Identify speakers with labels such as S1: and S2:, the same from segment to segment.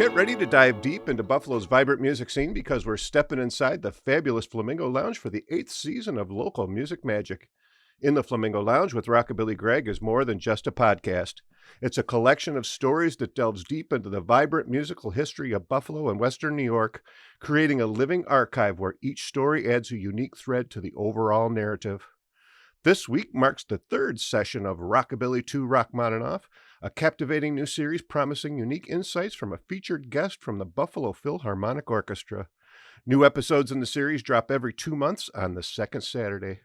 S1: Get ready to dive deep into Buffalo's vibrant music scene because we're stepping inside the fabulous Flamingo Lounge for the 8th season of Local Music Magic. In the Flamingo Lounge with Rockabilly Greg is more than just a podcast. It's a collection of stories that delves deep into the vibrant musical history of Buffalo and Western New York, creating a living archive where each story adds a unique thread to the overall narrative. This week marks the 3rd session of Rockabilly 2 Rachmaninoff, a captivating new series promising unique insights from a featured guest from the Buffalo Philharmonic Orchestra. New episodes in the series drop every 2 months on the second Saturday.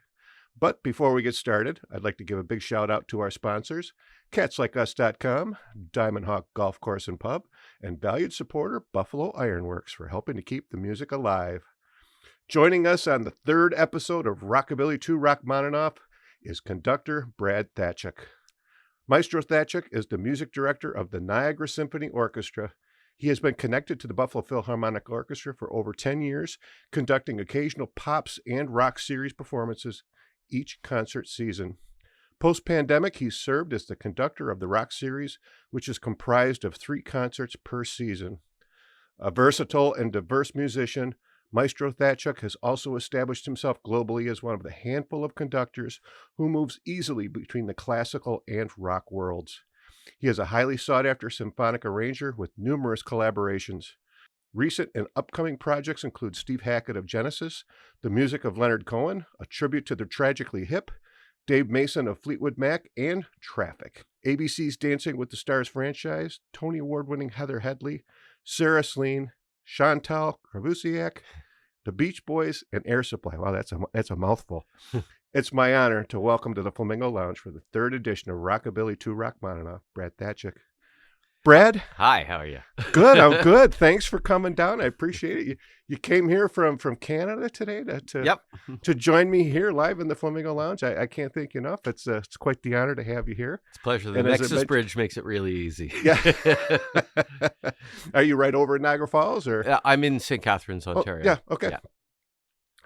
S1: But before we get started, I'd like to give a big shout out to our sponsors, CatsLikeUs.com, Diamond Hawk Golf Course and Pub, and valued supporter Buffalo Ironworks for helping to keep the music alive. Joining us on the 3rd episode of Rockabilly 2 Rachmaninoff is conductor Brad Thachuk. Maestro Thachuk is the music director of the Niagara Symphony Orchestra. He has been connected to the Buffalo Philharmonic Orchestra for over 10 years, conducting occasional pops and rock series performances each concert season. Post-pandemic, he served as the conductor of the rock series, which is comprised of 3 concerts per season. A versatile and diverse musician, Maestro Thachuk has also established himself globally as one of the handful of conductors who moves easily between the classical and rock worlds. He is a highly sought-after symphonic arranger with numerous collaborations. Recent and upcoming projects include Steve Hackett of Genesis, the music of Leonard Cohen, a tribute to the Tragically Hip, Dave Mason of Fleetwood Mac, and Traffic. ABC's Dancing with the Stars franchise, Tony Award-winning Heather Headley, Sarah Slean, Chantal Kreviazuk, the Beach Boys, and Air Supply. Wow, that's a mouthful. It's my honor to welcome to the Flamingo Lounge for the 3rd edition of Rockabilly 2 Rachmaninoff, Brad Thachuk. Brad?
S2: Hi, how are you?
S1: Good, I'm good. Thanks for coming down. I appreciate it. You came here from Canada today to join me here live in the Flamingo Lounge. I can't thank you enough. It's quite the honor to have you here.
S2: It's a pleasure. The Nexus Bridge makes it really easy.
S1: Yeah. Are you right over in Niagara Falls? Or?
S2: I'm in St. Catharines, Ontario.
S1: Oh, yeah, okay. Yeah.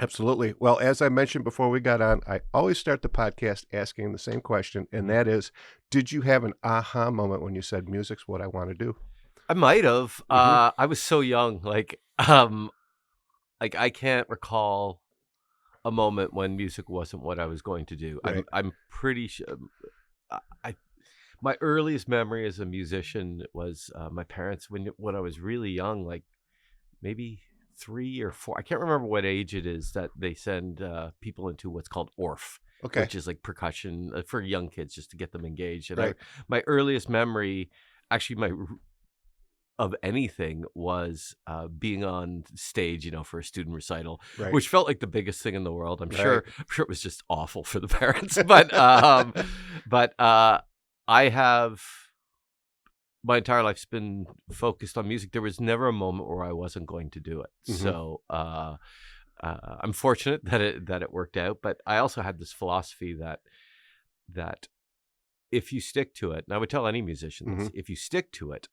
S1: Absolutely. Well, as I mentioned before we got on, I always start the podcast asking the same question, and that is, did you have an aha moment when you said music's what I want to do?
S2: I might have. I was so young. Like I can't recall a moment when music wasn't what I was going to do. Right. I'm pretty sure. My earliest memory as a musician was my parents when I was really young, like maybe 3 or 4. I can't remember what age it is that they send people into what's called ORF, which is like percussion for young kids just to get them engaged. And right. My earliest memory, actually, of anything was being on stage, for a student recital, right. Which felt like the biggest thing in the world. I'm sure it was just awful for the parents, but I have. My entire life's been focused on music. There was never a moment where I wasn't going to do it. Mm-hmm. So I'm fortunate that it worked out. But I also had this philosophy that if you stick to it, and I would tell any musician this, if you stick to it,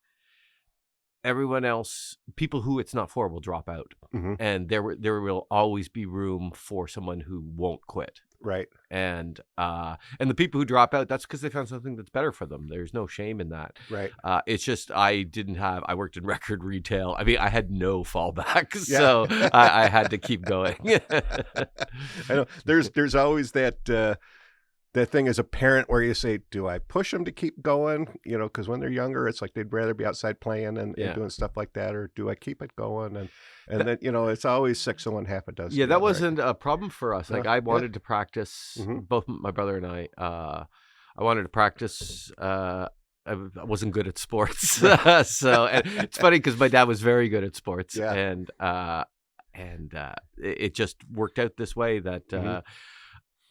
S2: everyone else, people who it's not for, will drop out, and there will always be room for someone who won't quit.
S1: Right.
S2: And the people who drop out, that's because they found something that's better for them. There's no shame in that.
S1: Right.
S2: It's just I worked in record retail. I mean, I had no fallback, so I had to keep going.
S1: I know. There's always that thing as a parent where you say, do I push them to keep going? Because when they're younger, it's like they'd rather be outside playing and doing stuff like that, or do I keep it going? And then, it's always 6 of one, half a dozen.
S2: Yeah, that wasn't a problem for us. Like I wanted to practice, both my brother and I wanted to practice. I wasn't good at sports. So and it's funny because my dad was very good at sports, and it just worked out this way that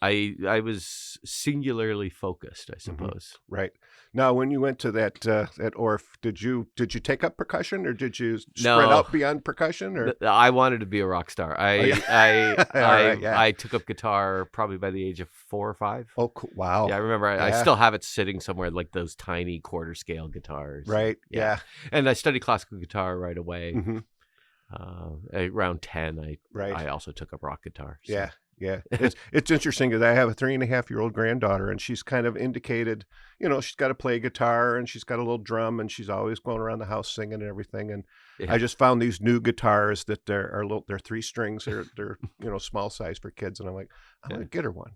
S2: I was singularly focused, I suppose.
S1: Right. Now, when you went to that at ORF, did you take up percussion, or did you spread out beyond percussion? Or
S2: I wanted to be a rock star. I took up guitar probably by the age of 4 or 5.
S1: Oh, cool. Wow.
S2: Yeah, I remember. I still have it sitting somewhere, like those tiny quarter scale guitars.
S1: Right. Yeah.
S2: And I studied classical guitar right away. Around 10, I also took up rock guitar. So.
S1: Yeah. Yeah, it's interesting because I have a 3.5-year-old granddaughter, and she's kind of indicated, she's got to play guitar and she's got a little drum, and she's always going around the house singing and everything. And
S2: Yeah.
S1: I just found these new guitars that they're 3 strings, they're small size for kids, and I'm like, I'm gonna get her one,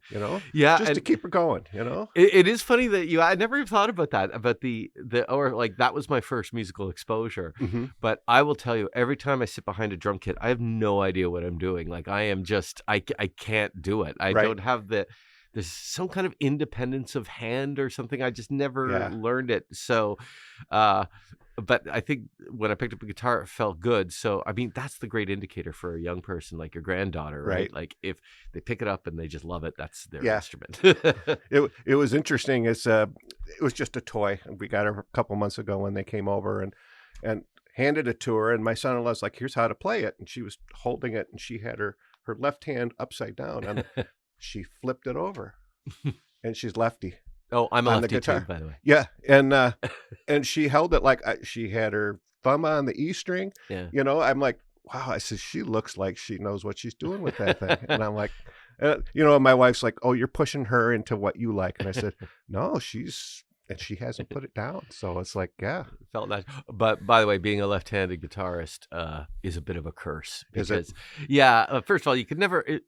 S2: Yeah,
S1: just to keep her going,
S2: it is funny that I never even thought about that, about the or like that was my first musical exposure.
S1: Mm-hmm.
S2: But I will tell you, every time I sit behind a drum kit, I have no idea what I'm doing. Like I am just, I can't do it. I
S1: Right.
S2: don't have there's some kind of independence of hand or something. I just never learned it. So, but I think when I picked up a guitar, it felt good. So, I mean, that's the great indicator for a young person like your granddaughter, right?
S1: Right.
S2: Like if they pick it up and they just love it, that's their
S1: Yeah.
S2: instrument.
S1: It was interesting. It was just a toy. We got her a couple months ago when they came over and handed it to her, and my son-in-law's like, here's how to play it. And she was holding it, and she had her left hand upside down, and she flipped it over, and she's lefty.
S2: Oh, I'm a
S1: on the
S2: lefty
S1: guitar.
S2: too, by the way.
S1: Yeah, and she held it like she had her thumb on the E string.
S2: Yeah.
S1: I'm like, wow. I said, she looks like she knows what she's doing with that thing. And I'm like, my wife's like, oh, you're pushing her into what you like. And I said, no, and she hasn't put it down. So it's like, yeah.
S2: Felt nice. But by the way, being a left-handed guitarist is a bit of a curse.
S1: Is it?
S2: Yeah, first of all,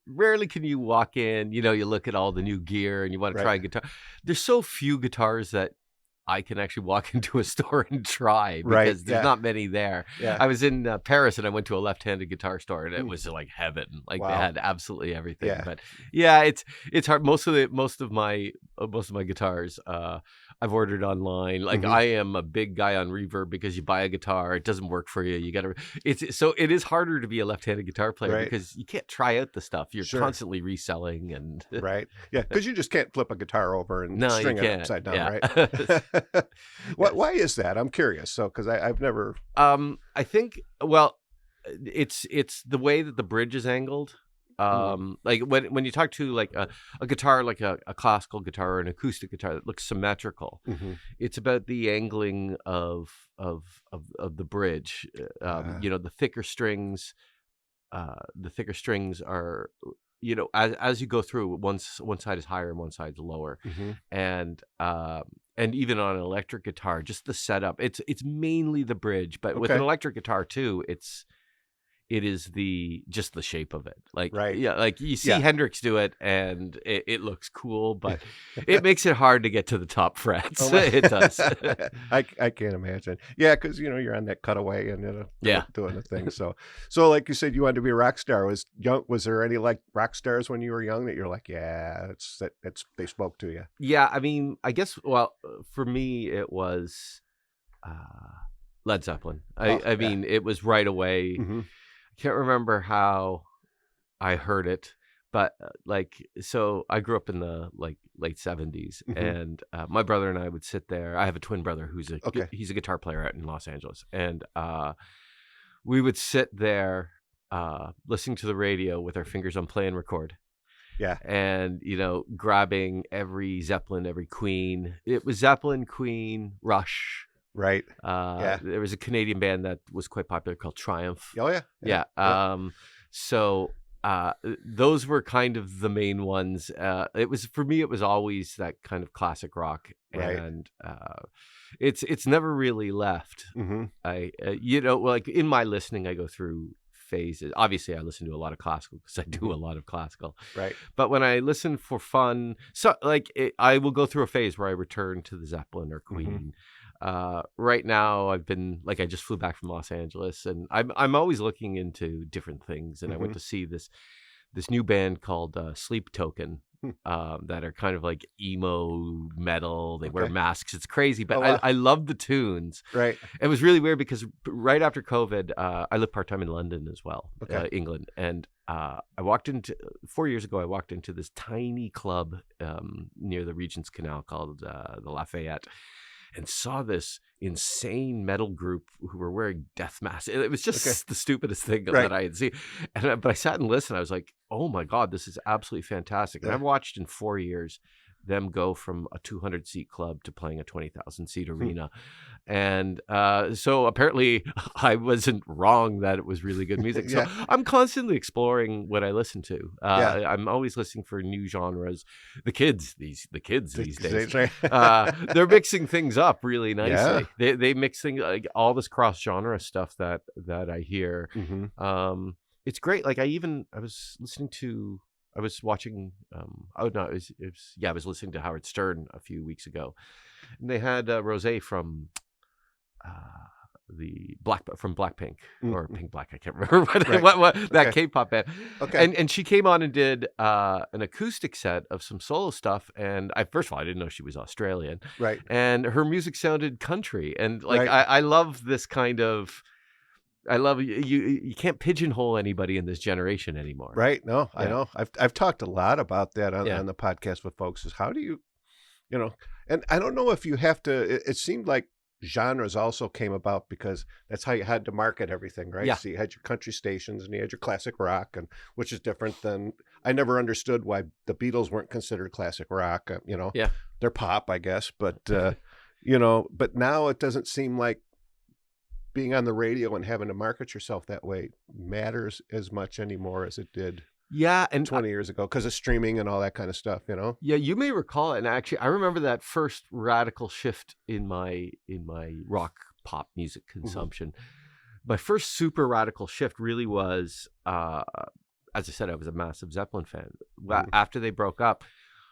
S2: rarely can you walk in, you look at all the new gear and you want to try a guitar. There's so few guitars that I can actually walk into a store and try because there's not many there.
S1: Yeah.
S2: I was in Paris and I went to a left-handed guitar store and it was like heaven. Like
S1: Wow.
S2: they had absolutely everything.
S1: Yeah.
S2: But yeah, it's hard. Most of my guitars I've ordered online. Like I am a big guy on Reverb because you buy a guitar, it doesn't work for you. You got to. It is harder to be a left-handed guitar player because you can't try out the stuff. You're constantly reselling and
S1: right. Yeah, because you just can't flip a guitar over and string it upside down, right? Why is that? I'm curious. So, because I've never.
S2: I think it's the way that the bridge is angled. Like when you talk to like a guitar, like a classical guitar or an acoustic guitar that looks symmetrical, it's about the angling of the bridge. The thicker strings are, as you go through, one side is higher and one side's lower, and even on an electric guitar, just the setup, it's mainly the bridge, but with an electric guitar too, it is just the shape of it. Like, like you see Hendrix do it and it looks cool, but it makes it hard to get to the top frets. It does.
S1: I can't imagine. Yeah. Cause you're on that cutaway and, doing the thing. So like you said, you wanted to be a rock star. Was there any like rock stars when you were young that you're like, they spoke to you? Yeah.
S2: I mean, I guess, for me, it was, Led Zeppelin. I mean, it was right away. Can't remember how I heard it, but so I grew up in the late 70s, and my brother and I would sit there. I have a twin brother who's he's a guitar player out in Los Angeles, and we would sit there listening to the radio with our fingers on play and record.
S1: Yeah.
S2: And, grabbing every Zeppelin, every Queen. It was Zeppelin, Queen, Rush.
S1: Right.
S2: There was a Canadian band that was quite popular called Triumph.
S1: Oh, yeah.
S2: So those were kind of the main ones. For me, it was always that kind of classic rock. And it's never really left. Like in my listening, I go through phases. Obviously, I listen to a lot of classical because I do a lot of classical.
S1: Right.
S2: But when I listen for fun, I will go through a phase where I return to the Zeppelin or Queen. Right now, I just flew back from Los Angeles, and I'm always looking into different things. And I went to see this new band called Sleep Token, that are kind of like emo metal. They wear masks. It's crazy, but I love the tunes.
S1: Right.
S2: It was really weird because right after COVID, I lived part-time in London as well, England. And 4 years ago, I walked into this tiny club near the Regent's Canal called the Lafayette, and saw this insane metal group who were wearing death masks. It was just the stupidest thing that I had seen. But I sat and listened. I was like, oh my God, this is absolutely fantastic. And I've watched in 4 years them go from a 200-seat club to playing a 20,000-seat arena. And so apparently I wasn't wrong that it was really good music. So I'm constantly exploring what I listen to. I'm always listening for new genres. The kids these days, they're mixing things up really nicely. They mix things, like all this cross-genre stuff that I hear. It's great. Like I was watching I was listening to Howard Stern a few weeks ago, and they had Rosé from Blackpink or Pink Black. I can't remember what that K-pop band. And she came on and did an acoustic set of some solo stuff. And first of all, I didn't know she was Australian.
S1: Right.
S2: And her music sounded country. And like I love this kind of. I love you can't pigeonhole anybody in this generation anymore.
S1: Right. No, I know. I've talked a lot about that on the podcast with folks, is how do you know, and I don't know if you have to, it seemed like genres also came about because that's how you had to market everything, right?
S2: Yeah.
S1: So you had your country stations and you had your classic rock, and which is different than, I never understood why the Beatles weren't considered classic rock. They're pop, I guess, but but now it doesn't seem like being on the radio and having to market yourself that way matters as much anymore as it did
S2: and
S1: 20 years ago, because of streaming and all that kind of stuff,
S2: Yeah, you may recall it. And actually, I remember that first radical shift in my rock pop music consumption. My first super radical shift really was, as I said, I was a massive Zeppelin fan. After they broke up,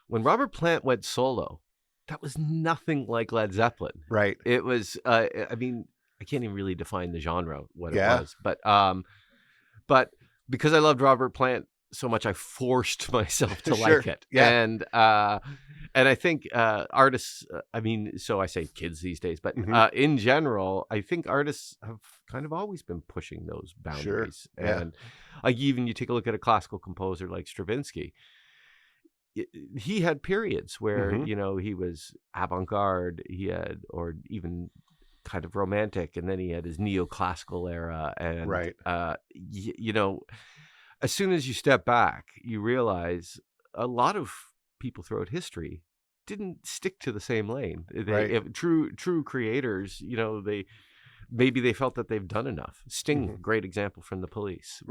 S2: when Robert Plant went solo, that was nothing like Led Zeppelin.
S1: Right.
S2: It was, I mean, I can't even really define the genre, what it was. But because I loved Robert Plant so much, I forced myself to like it. And I think artists, so I say kids these days, but in general, I think artists have kind of always been pushing those boundaries. And like even you take a look at a classical composer like Stravinsky, he had periods where, he was avant-garde, or even kind of romantic, and then he had his neoclassical era, and as soon as you step back, you realize a lot of people throughout history didn't stick to the same lane. True creators, they felt that they've done enough. Sting, great example from the Police,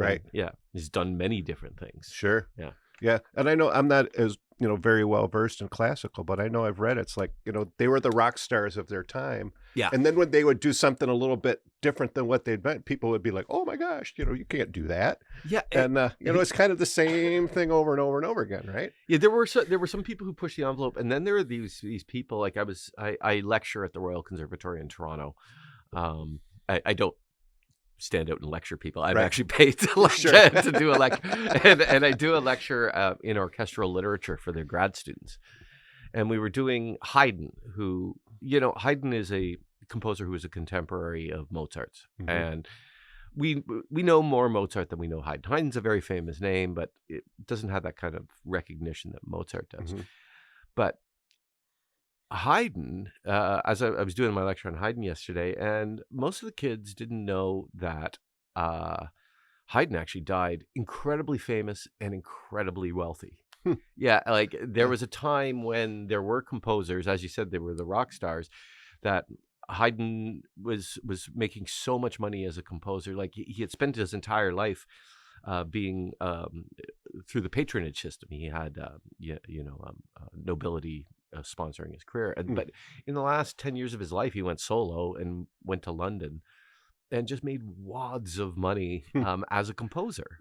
S2: he's done many different things. And I know I'm not as very well versed in classical, but I know I've read it's like, they were the rock stars of their time. And then when they would do something a little bit different than what they'd meant, people would be like, oh my gosh, you can't do that. And it's kind of the same thing over and over and over again, right? There were some people who pushed the envelope, and then there were these people, like I lecture at the Royal Conservatory in Toronto. I don't stand out and lecture people. I'm actually paid to do a lecture, and I do a lecture in orchestral literature for their grad students. And we were doing Haydn, who Haydn is a composer who is a contemporary of Mozart's, and we know more Mozart than we know Haydn. Haydn's a very famous name, but it doesn't have that kind of recognition that Mozart does. But Haydn, as I was doing my lecture on Haydn yesterday, and most of the kids didn't know that Haydn actually died incredibly famous and incredibly wealthy. Like there was a time when there were composers, as you said, they were the rock stars, that Haydn was making so much money as a composer. Like he had spent his entire life being through the patronage system. He had nobility sponsoring his career, but in the last 10 years of his life, he went solo and went to London and just made wads of money as a composer.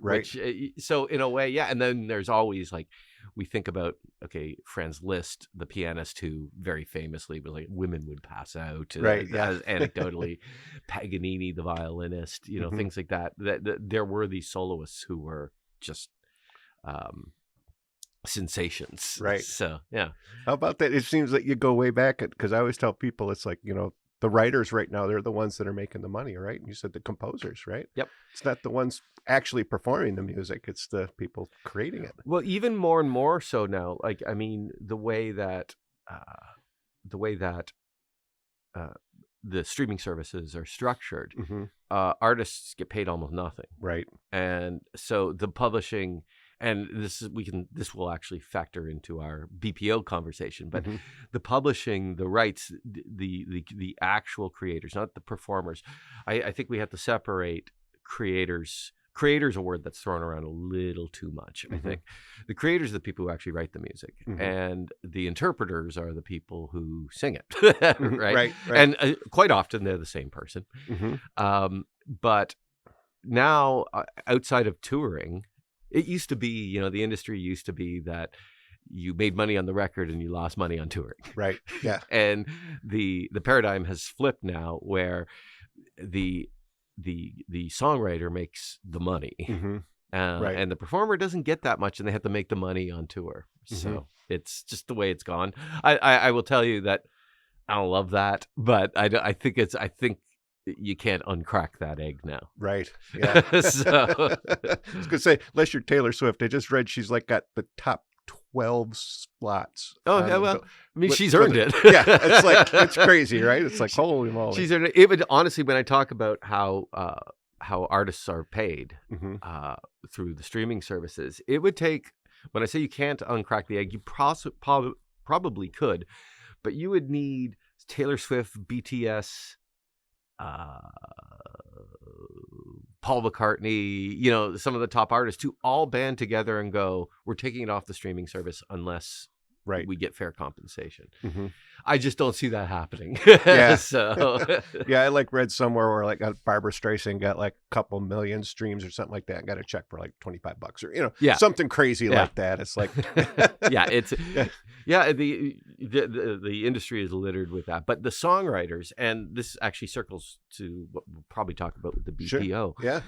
S2: So in a way, and then there's always, like, we think about, Franz Liszt, the pianist, who very famously was like, women would pass out, as anecdotally, Paganini, the violinist, things like that. That there were these soloists who were just sensations. So how
S1: about that? It seems like you go way back, because I always tell people it's like, the writers right now, they're the ones that are making the money, right? And you said the composers, right? It's not the ones actually performing the music, it's the people creating it.
S2: Well, even more and more so now. Like, I mean, the way that the streaming services are structured, artists get paid almost nothing,
S1: right?
S2: And so the publishing and this will actually factor into our BPO conversation, but
S1: Mm-hmm.
S2: the publishing, the rights, the actual creators, not the performers. I think we have to separate creators. Creators a word that's thrown around a little too much. I
S1: Mm-hmm.
S2: think the creators are the people who actually write the music,
S1: Mm-hmm.
S2: and the interpreters are the people who sing it,
S1: Mhm.
S2: right?
S1: Right.
S2: And quite often they're the same person.
S1: Mm-hmm.
S2: But now, outside of touring, it used to be, the industry used to be that you made money on the record and you lost money on touring.
S1: Right. Yeah.
S2: And the paradigm has flipped now, where the songwriter makes the money,
S1: Mm-hmm. Right.
S2: and the performer doesn't get that much, and they have to make the money on tour. So
S1: Mhm.
S2: it's just the way it's gone. I will tell you that I don't love that, but I think you can't uncrack that egg now.
S1: Right. Yeah.
S2: So
S1: I was gonna say, unless you're Taylor Swift, I just read she's like got the top 12 slots.
S2: oh
S1: on
S2: yeah,
S1: the
S2: well,
S1: bill-
S2: I mean,
S1: with-
S2: she's
S1: with
S2: earned
S1: it.
S2: it.
S1: Yeah, it's like it's crazy, right? It's like holy moly.
S2: She's earned it. It would honestly, when I talk about how artists are paid
S1: hmm
S2: through the streaming services, it would take. When I say you can't uncrack the egg, you probably could, but you would need Taylor Swift, BTS, Paul McCartney, some of the top artists to all band together and go, we're taking it off the streaming service unless
S1: Right.
S2: we get fair compensation.
S1: hmm
S2: I just don't see that happening.
S1: Yeah.
S2: So
S1: Yeah, I read somewhere where Barbara Streisand got a couple million streams or something like that and got a check for $25 or
S2: Yeah.
S1: something crazy
S2: Yeah.
S1: like that. It's like
S2: yeah, it's
S1: Yeah.
S2: the industry is littered with that. But the songwriters, and this actually circles to what we'll probably talk about with the BPO.
S1: Sure. Yeah.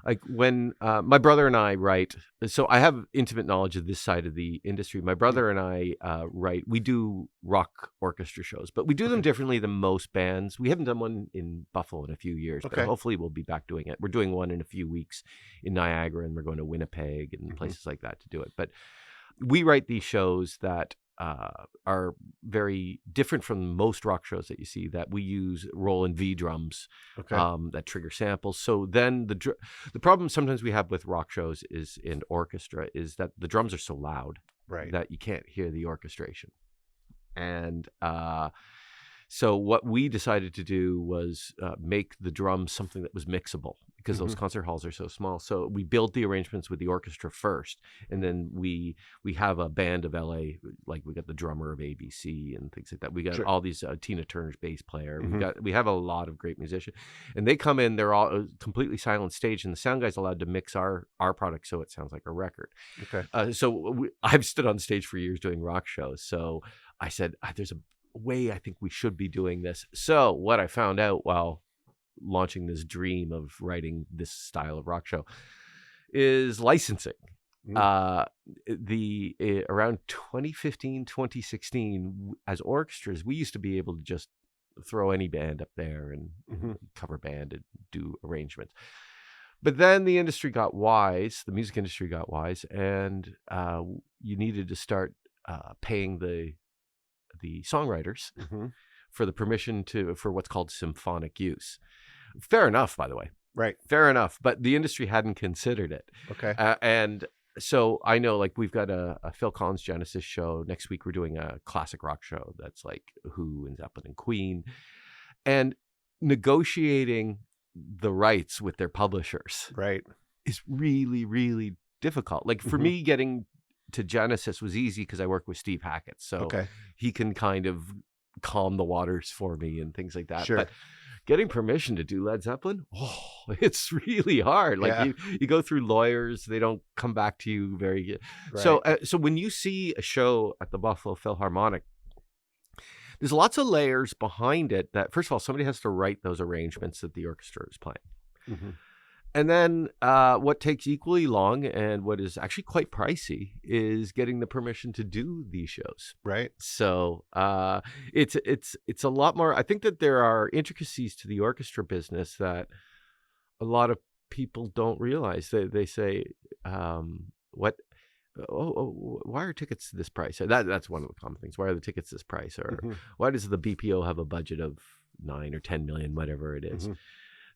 S2: Like when my brother and I write, so I have intimate knowledge of this side of the industry. My brother and I write, we do rock orchestra shows, but we do them
S1: Okay.
S2: differently than most bands. We haven't done one in Buffalo in a few years,
S1: Okay.
S2: but hopefully we'll be back doing it. We're doing one in a few weeks in Niagara, and we're going to Winnipeg and
S1: Mhm.
S2: places like that to do it. But we write these shows that are very different from most rock shows that you see, that we use Roland V drums
S1: Okay.
S2: that trigger samples. So then the problem sometimes we have with rock shows is in orchestra is that the drums are so loud
S1: Right.
S2: that you can't hear the orchestration. And so what we decided to do was make the drums something that was mixable, because those concert halls are so small. So we built the arrangements with the orchestra first, and then we have a band of LA, like we got the drummer of ABC and things like that. We got
S1: Sure.
S2: all these Tina Turner's bass player.
S1: Mhm.
S2: We have a lot of great musicians, and they come in. They're all completely silent stage, and the sound guy's allowed to mix our product so it sounds like a record.
S1: Okay.
S2: I've stood on stage for years doing rock shows, so I said, there's a way I think we should be doing this. So what I found out while launching this dream of writing this style of rock show is licensing.
S1: Mm.
S2: Around 2015, 2016, as orchestras, we used to be able to just throw any band up there and
S1: Mhm.
S2: cover band and do arrangements. But then the industry got wise, the music industry got wise, and you needed to start paying the songwriters
S1: Mhm.
S2: for the permission for what's called symphonic use. Fair enough, by the way.
S1: Right.
S2: Fair enough. But the industry hadn't considered it.
S1: Okay.
S2: And so I know, we've got a Phil Collins Genesis show. Next week, we're doing a classic rock show that's like Who and Zeppelin and Queen. And negotiating the rights with their publishers
S1: Right.
S2: is really, really difficult. Like for
S1: Mhm.
S2: me, getting to Genesis was easy because I work with Steve Hackett. So
S1: Okay.
S2: he can kind of calm the waters for me and things like that.
S1: Sure.
S2: But getting permission to do Led Zeppelin, it's really hard. Like
S1: Yeah.
S2: you go through lawyers, they don't come back to you very good.
S1: Right.
S2: So when you see a show at the Buffalo Philharmonic, there's lots of layers behind it that, first of all, somebody has to write those arrangements that the orchestra is playing.
S1: Mhm.
S2: And then what takes equally long and what is actually quite pricey is getting the permission to do these shows.
S1: Right.
S2: So it's a lot more. I think that there are intricacies to the orchestra business that a lot of people don't realize. They say, "What? Why are tickets this price?" That's one of the common things. Why are the tickets this price? Or
S1: Mhm.
S2: why does the BPO have a budget of 9 or 10 million, whatever it is?
S1: Mhm.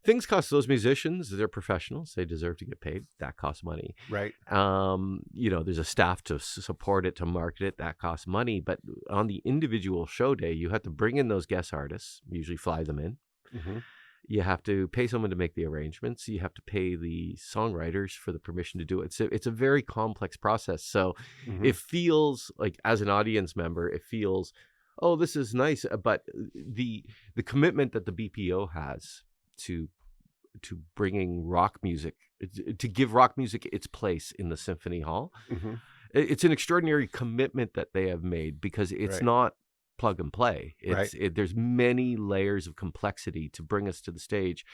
S2: things cost those musicians. They're professionals. They deserve to get paid. That costs money.
S1: Right.
S2: There's a staff to support it, to market it. That costs money. But on the individual show day, you have to bring in those guest artists, usually fly them in.
S1: Mm-hmm.
S2: You have to pay someone to make the arrangements. You have to pay the songwriters for the permission to do it. So it's a very complex process. So it feels like, as an audience member, it feels, oh, this is nice. But the commitment that the BPO has to bringing rock music, to give rock music its place in the symphony hall, it's an extraordinary commitment that they have made, because it's not plug and play. There's many layers of complexity to bring us to the stage,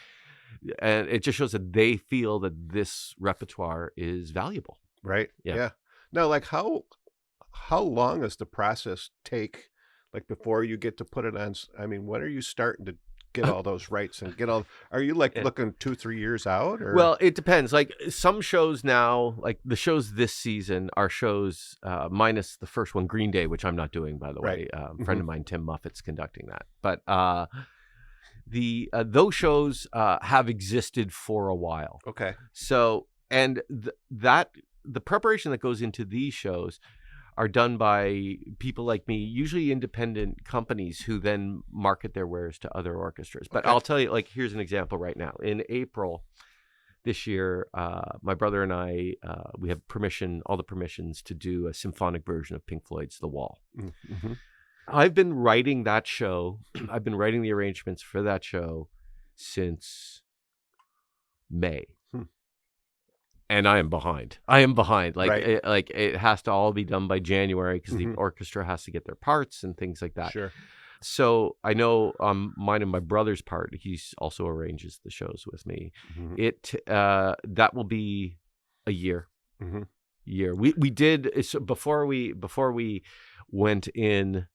S2: and it just shows that they feel that this repertoire is valuable.
S1: Right. Yeah. Now, like, how long does the process take, like, before you get to put it on? I mean, when are you starting to get all those rights and are you like looking 2-3 years out? Or?
S2: Well, it depends. Like, some shows now, like the shows this season are shows minus the first one, Green Day, which I'm not doing, by the way. A friend of mine, Tim Moffat's conducting that. But those shows have existed for a while.
S1: Okay.
S2: So, and the preparation that goes into these shows are done by people like me, usually independent companies, who then market their wares to other orchestras. But I'll tell you, like, here's an example right now. In April this year, my brother and I, we have all the permissions to do a symphonic version of Pink Floyd's The Wall.
S1: Mm-hmm.
S2: I've been writing that show. I've been writing the arrangements for that show since May. And I am behind. Like, it has to all be done by January, because the orchestra has to get their parts and things like that.
S1: Sure.
S2: So I know mine and my brother's part, he also arranges the shows with me. That will be a year. We did, so before we went in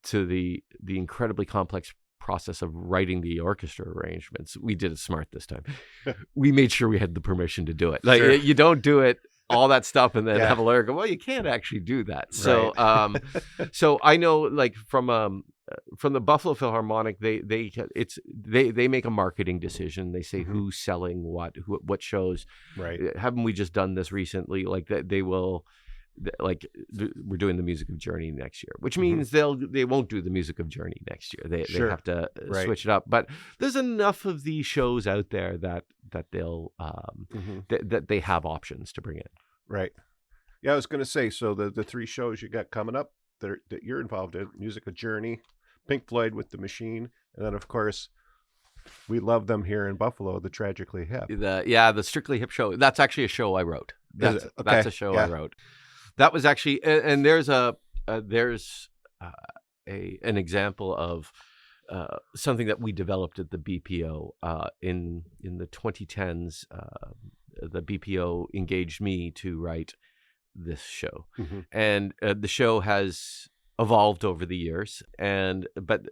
S2: to the incredibly complex process of writing the orchestra arrangements, we did it smart this time. We made sure we had the permission to do it. Like, you don't do it, all that stuff, and then have a lawyer go, well, you can't actually do that. So so I know, like, from the Buffalo Philharmonic, they make a marketing decision. They say who's selling what shows. Right. Haven't we just done this recently? Like, that they will, like, we're doing the music of Journey next year, which means they won't do the music of Journey next year. They have to switch it up. But there's enough of these shows out there that they'll that they have options to bring in. Right.
S1: Yeah, I was going to say, so the 3 shows you got coming up that you're involved in: music of Journey, Pink Floyd with the Machine, and then, of course, we love them here in Buffalo, the Tragically Hip.
S2: The Strictly Hip show. That's actually a show I wrote. That's a show I wrote. That was actually, and there's an example of something that we developed at the BPO in the 2010s. The BPO engaged me to write this show, and the show has evolved over the years. But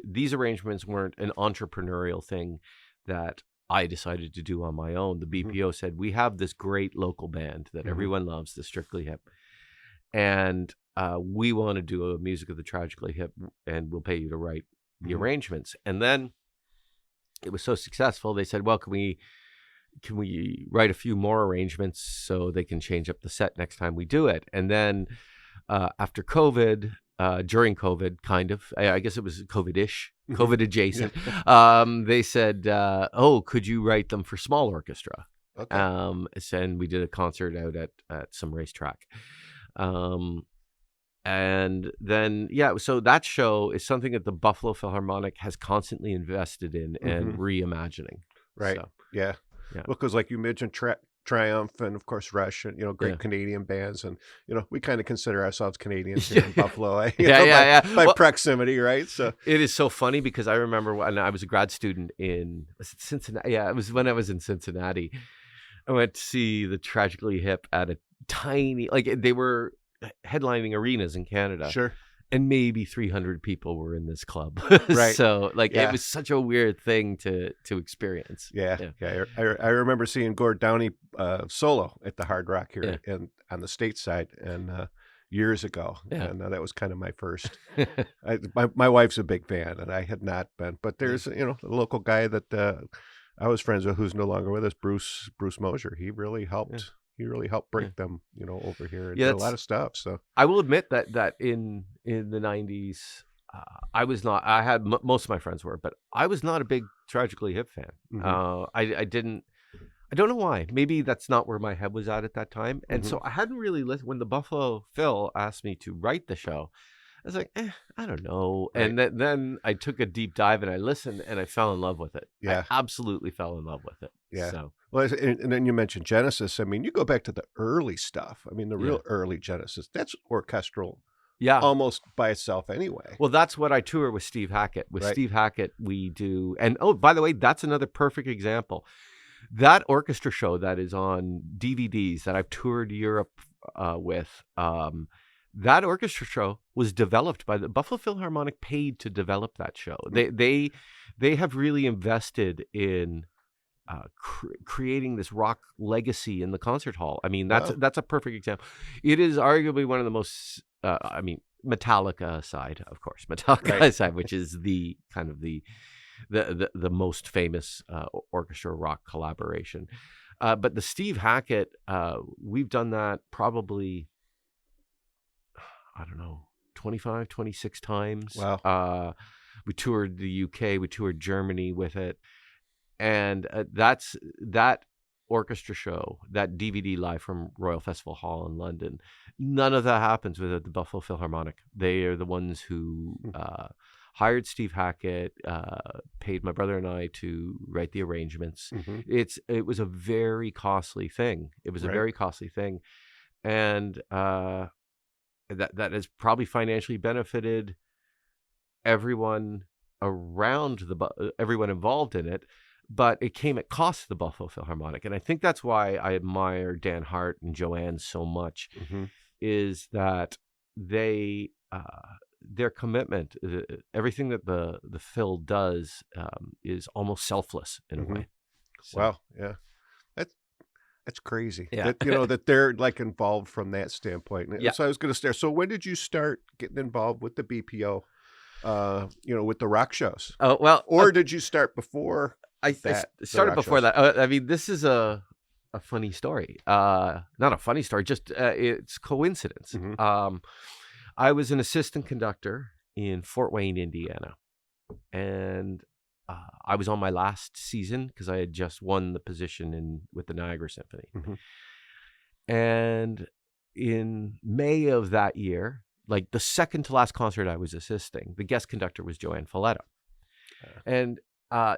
S2: these arrangements weren't an entrepreneurial thing that I decided to do on my own. The BPO said, we have this great local band that everyone loves, the Strictly Hip, and we want to do a music of the Tragically Hip, and we'll pay you to write the arrangements. And then it was so successful, they said, well, can we write a few more arrangements so they can change up the set next time we do it? And then after COVID, during COVID, kind of, I guess it was COVID-ish, COVID adjacent, they said, oh, could you write them for small orchestra? Okay. And we did a concert out at some racetrack. And then, so that show is something that the Buffalo Philharmonic has constantly invested in and reimagining.
S1: Right. So, yeah. Well, because, like you mentioned, Triumph and, of course, Rush, and, great Canadian bands. And, we kind of consider ourselves Canadians here in Buffalo. By proximity, right? So
S2: it is so funny, because I remember when I was a grad student in Cincinnati. Yeah, it was when I was in Cincinnati. I went to see the Tragically Hip at a tiny, like, they were headlining arenas in Canada. Sure. And maybe 300 people were in this club. Right. So, like, it was such a weird thing to experience.
S1: Yeah. I remember seeing Gord Downey solo at the Hard Rock here on the state side. And, years ago,
S2: Yeah.
S1: and that was kind of my first. My wife's a big fan, and I had not been. But there's a local guy that I was friends with who's no longer with us, Bruce Mosier. He really helped.
S2: Yeah.
S1: He really helped
S2: Yeah.
S1: break them, over here and
S2: Yeah,
S1: did a lot of stuff. So
S2: I will admit that in the 90s, I was not. I had most of my friends were, but I was not a big Tragically Hip fan.
S1: Mhm.
S2: I didn't. I don't know why. Maybe that's not where my head was at that time, and
S1: Mhm.
S2: so I hadn't really listened when the Buffalo Phil asked me to write the show. I was like, I don't know.
S1: Right.
S2: And then I took a deep dive and I listened and I fell in love with it.
S1: Yeah.
S2: I absolutely fell in love with it.
S1: Yeah.
S2: So
S1: Well, and then you mentioned Genesis. I mean, you go back to the early stuff. I mean, the real
S2: Yeah.
S1: early Genesis. That's orchestral
S2: yeah.
S1: almost by itself anyway.
S2: Well, that's what I tour with Steve Hackett. With
S1: Right.
S2: Steve Hackett, we do. And oh, by the way, that's another perfect example. That orchestra show that is on DVDs that I've toured Europe with, that orchestra show was developed by the Buffalo Philharmonic, paid to develop that show. They have really invested in creating this rock legacy in the concert hall. I mean,
S1: Wow.
S2: that's a perfect example. It is arguably one of the most. I mean, Metallica aside, of course, Metallica
S1: Right.
S2: aside, which is the kind of the most famous orchestra rock collaboration. But the Steve Hackett, we've done that probably, I don't know, 25, 26 times.
S1: Wow.
S2: We toured the UK, we toured Germany with it. And that's that orchestra show, that DVD live from Royal Festival Hall in London. None of that happens without the Buffalo Philharmonic. They are the ones who hired Steve Hackett, paid my brother and I to write the arrangements.
S1: Mm-hmm.
S2: It was a very costly thing. It was a
S1: Right.
S2: very costly thing, and that has probably financially benefited everyone around everyone involved in it. But it came at cost to the Buffalo Philharmonic, and I think that's why I admire Dan Hart and Joanne so much.
S1: Mm-hmm.
S2: Is that they their commitment, everything that the Phil does is almost selfless in a way. So,
S1: Wow. Yeah. That's crazy.
S2: Yeah.
S1: That, that they're like involved from that standpoint. And
S2: Yeah.
S1: So I was going to start. So when did you start getting involved with the BPO, with the rock shows?
S2: Oh, well,
S1: Or did you start before?
S2: I started
S1: rock
S2: before
S1: shows?
S2: that. I mean, this is a funny story. Not a funny story, just it's coincidence.
S1: Mhm.
S2: I was an assistant conductor in Fort Wayne, Indiana, and I was on my last season because I had just won the position with the Niagara Symphony.
S1: Mhm.
S2: And in May of that year, like the second to last concert I was assisting, the guest conductor was Joanne Folletta. And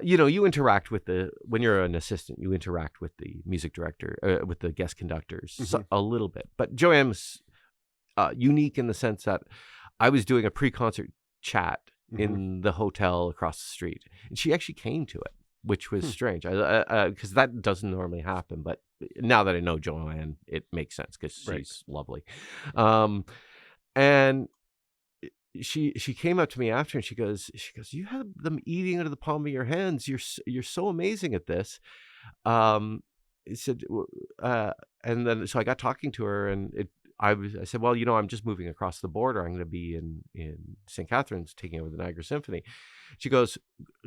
S2: you interact with when you're an assistant, you interact with the music director, with the guest conductors a little bit. But Joanne was unique in the sense that I was doing a pre-concert chat in the hotel across the street, and she actually came to it, which was strange because that doesn't normally happen. But now that I know Joanne, it makes sense because she's lovely. And she came up to me after and she goes, you have them eating out of the palm of your hands. You're so amazing at this. It said, and then so I got talking to her and I said, well, I'm just moving across the border. I'm going to be in St. Catharines taking over the Niagara Symphony. She goes,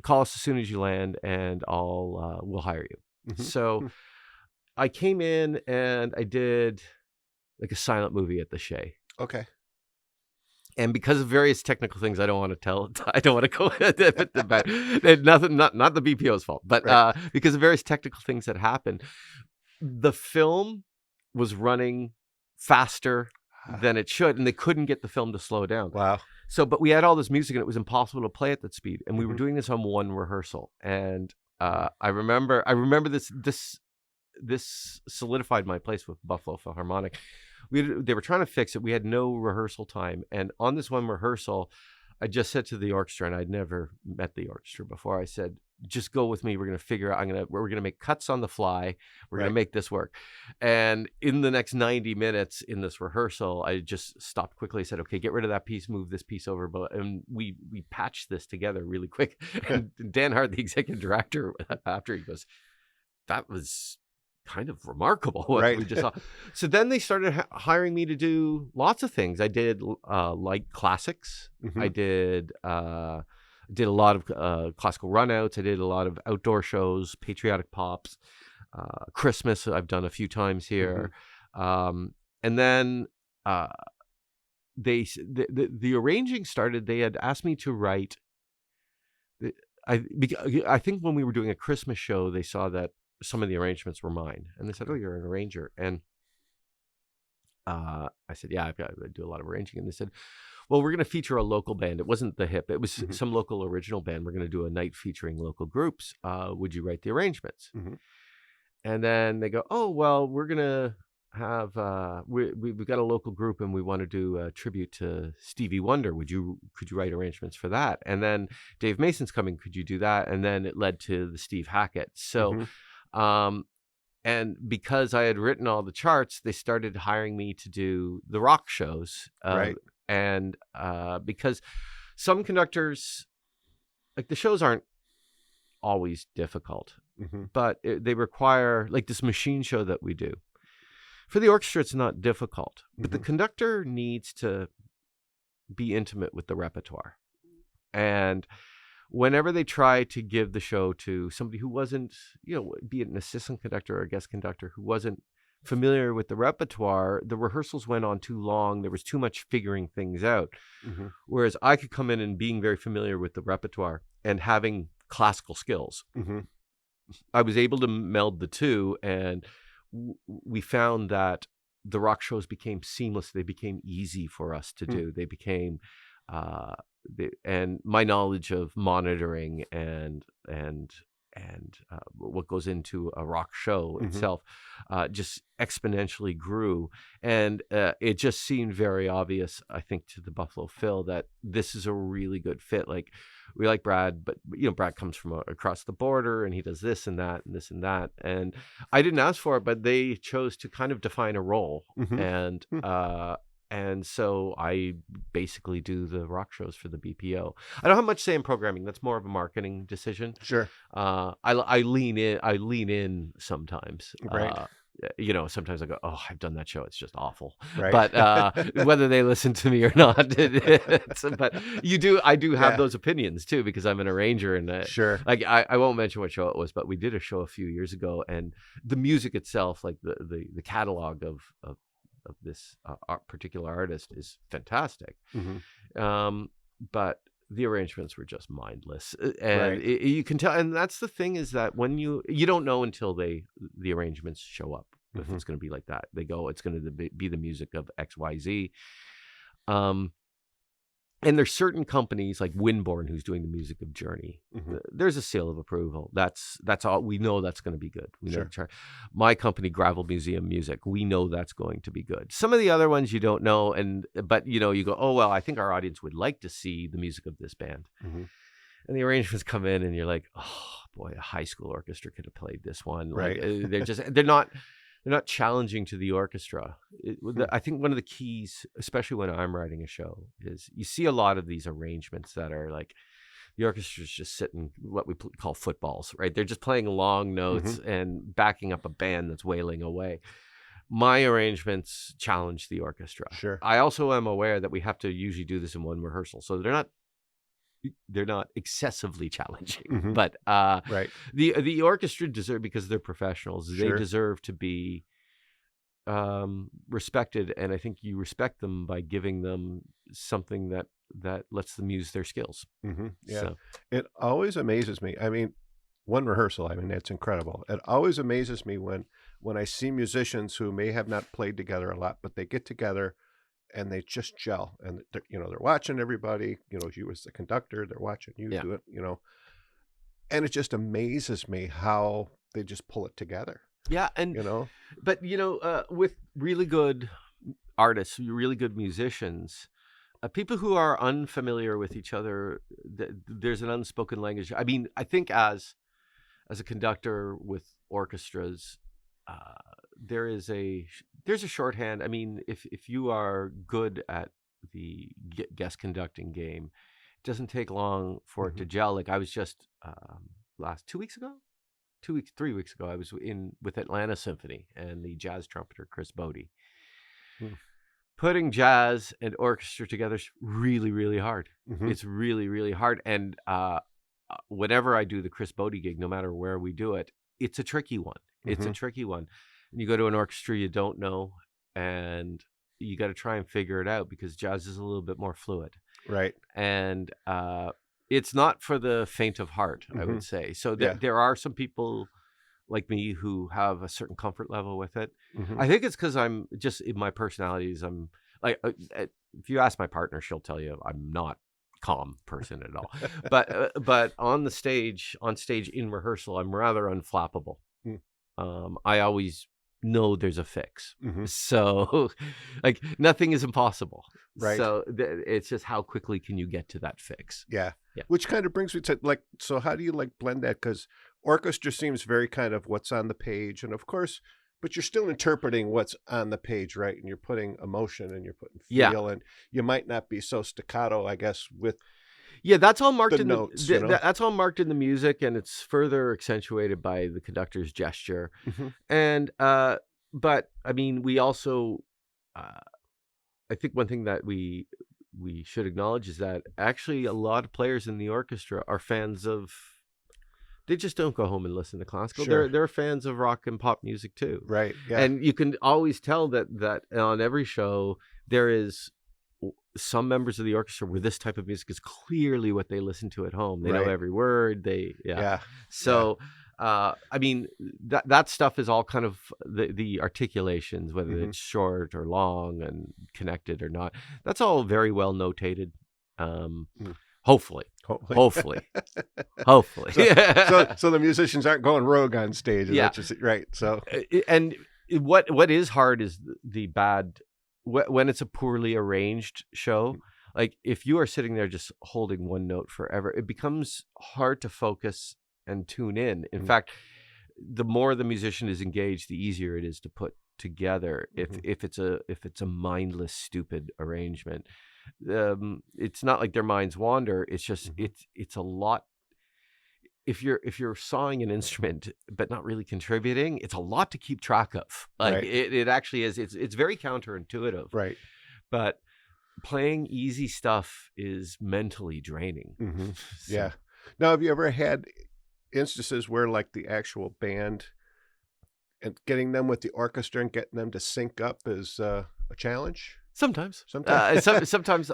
S2: call us as soon as you land and we'll hire you.
S1: Mhm.
S2: So I came in and I did like a silent movie at the Shea.
S1: Okay.
S2: And because of various technical things, I don't want to tell. I don't want to go about nothing. Not the BPO's fault, but because of various technical things that happened, the film was running faster than it should, and they couldn't get the film to slow down.
S1: Wow.
S2: So, but we had all this music, and it was impossible to play at that speed. And we were doing this on one rehearsal, and I remember this solidified my place with Buffalo Philharmonic. They were trying to fix it. We had no rehearsal time. And on this one rehearsal, I just said to the orchestra, and I'd never met the orchestra before, I said, just go with me. We're going to figure out, we're going to make cuts on the fly. We're going to make this work. And in the next 90 minutes in this rehearsal, I just stopped quickly. I said, okay, get rid of that piece, move this piece over. And we patched this together really quick. And Dan Hart, the executive director, after he goes, that was kind of remarkable what
S1: Right.
S2: we just saw. So then they started hiring me to do lots of things. I did like classics.
S1: Mhm.
S2: I did a lot of classical runouts. I did a lot of outdoor shows, patriotic pops, Christmas. I've done a few times here, and then the arranging started. They had asked me to write. I think when we were doing a Christmas show, they saw that some of the arrangements were mine, and they said, "Oh, you're an arranger." And I said, "Yeah, I do a lot of arranging." And they said, "Well, we're going to feature a local band." It wasn't the Hip; it was some local original band. We're going to do a night featuring local groups. Would you write the arrangements? And then they go, "Oh, well, we're going to have we've got a local group, and we want to do a tribute to Stevie Wonder. Could you write arrangements for that?" And then Dave Mason's coming. Could you do that? And then it led to the Steve Hackett. So. And because I had written all the charts, they started hiring me to do the rock shows.
S1: Right.
S2: And because some conductors, like the shows aren't always difficult, but they require, like this machine show that we do. For the orchestra, it's not difficult, but the conductor needs to be intimate with the repertoire. And whenever they try to give the show to somebody who wasn't, be it an assistant conductor or a guest conductor who wasn't familiar with the repertoire, the rehearsals went on too long. There was too much figuring things out. Whereas I could come in and being very familiar with the repertoire and having classical skills, I was able to meld the two. And we found that the rock shows became seamless. They became easy for us to do. They became... and my knowledge of monitoring and what goes into a rock show itself just exponentially grew, and it just seemed very obvious, I think, to the Buffalo Phil that this is a really good fit. Like, we like Brad, but Brad comes from across the border, and he does this and that and this and that, and I didn't ask for it, but they chose to kind of define a role, and so I basically do the rock shows for the BPO. I don't have much say in programming. That's more of a marketing decision.
S1: Sure.
S2: I lean in sometimes.
S1: Right.
S2: Sometimes I go, "Oh, I've done that show. It's just awful."
S1: Right.
S2: But whether they listen to me or not, but I do have those opinions too, because I'm an arranger, and
S1: Sure.
S2: like I won't mention what show it was, but we did a show a few years ago, and the music itself, like the catalog of this particular artist, is fantastic. But the arrangements were just mindless, and you can tell. And that's the thing, is that when you don't know until the arrangements show up if it's going to be like that. They go, it's going to be the music of XYZ. And there's certain companies like Winborn who's doing the music of Journey. There's a seal of approval. That's all. We know that's going to be good. We know my company, Gravel Museum Music, we know that's going to be good. Some of the other ones you don't know, but you go, "Oh, well, I think our audience would like to see the music of this band." And the arrangements come in, and you're like, "Oh boy, a high school orchestra could have played this one."
S1: Right.
S2: Like, they're not challenging to the orchestra. I think one of the keys, especially when I'm writing a show, is you see a lot of these arrangements that are like the orchestra's just sitting what we call footballs, right? They're just playing long notes and backing up a band that's wailing away. My arrangements challenge the orchestra.
S1: Sure.
S2: I also am aware that we have to usually do this in one rehearsal, so they're not excessively challenging, but the orchestra deserve, because they're professionals, they deserve to be respected, and I think you respect them by giving them something that lets them use their skills. So.
S1: It always amazes me. I mean, one rehearsal, I mean, it's incredible. It always amazes me when I see musicians who may have not played together a lot, but they get together and they just gel, and they're watching everybody, you as the conductor, they're watching you do it, and it just amazes me how they just pull it together.
S2: Yeah. And, but with really good artists, really good musicians, people who are unfamiliar with each other, there's an unspoken language. I mean, I think as a conductor with orchestras, there's a shorthand. I mean, if you are good at the guest conducting game, it doesn't take long for it to gel. Like I was just last 2 weeks ago, 3 weeks ago, I was in with Atlanta Symphony and the jazz trumpeter Chris Bodie.
S1: Hmm.
S2: Putting jazz and orchestra together is really, really hard.
S1: Mhm.
S2: It's really, really hard. And whenever I do the Chris Bodie gig, no matter where we do it, it's a tricky one. It's a
S1: Mhm.
S2: tricky one. And you go to an orchestra you don't know, and you got to try and figure it out because jazz is a little bit more fluid.
S1: Right.
S2: And it's not for the faint of heart, I would
S1: Mhm.
S2: say. So
S1: Yeah.
S2: there are some people like me who have a certain comfort level with it.
S1: Mhm.
S2: I think it's because I'm just in my personalities. I'm like, if you ask my partner, she'll tell you I'm not calm person at all. But on stage in rehearsal, I'm rather unflappable.
S1: Mm.
S2: I always know there's a fix.
S1: Mhm.
S2: So like nothing is impossible.
S1: Right.
S2: So it's just how quickly can you get to that fix?
S1: Yeah.
S2: Yeah.
S1: Which kind of brings me to like, so how do you like blend that? Because orchestra seems very kind of what's on the page, and of course, but you're still interpreting what's on the page, right? And you're putting emotion and you're putting
S2: Yeah.
S1: feel, and you might not be so staccato, I guess, with
S2: Yeah, that's all marked
S1: the
S2: in
S1: notes,
S2: the,
S1: you know?
S2: that's all marked in the music, and it's further accentuated by the conductor's gesture.
S1: Mhm.
S2: And but I mean, we also, I think one thing that we should acknowledge is that actually a lot of players in the orchestra are fans of. They just don't go home and listen to classical.
S1: Sure.
S2: They're fans of rock and pop music too.
S1: Right. Yeah.
S2: And you can always tell that on every show there is some members of the orchestra where this type of music is clearly what they listen to at home. They know
S1: Right.
S2: every word.
S1: Yeah.
S2: So I mean that stuff is all kind of the articulations, whether
S1: Mhm.
S2: it's short or long and connected or not. That's all very well notated. Hopefully.
S1: Hopefully.
S2: Hopefully.
S1: So the musicians aren't going rogue on stage.
S2: Yeah.
S1: That's just, right. So
S2: And what is hard is the bad when it's a poorly arranged show. Like if you are sitting there just holding one note forever, it becomes hard to focus and tune in. In fact, the more the musician is engaged, the easier it is to put together. If it's a mindless, stupid arrangement, it's not like their minds wander. It's just it's a lot. If you're sawing an instrument but not really contributing, it's a lot to keep track of. Like
S1: Right.
S2: it actually is. It's very counterintuitive.
S1: right.
S2: But playing easy stuff is mentally draining.
S1: Mhm.
S2: So-
S1: Yeah. Now, have you ever had instances where like the actual band and getting them with the orchestra and getting them to sync up is a challenge?
S2: Sometimes.
S1: Sometimes.
S2: Sometimes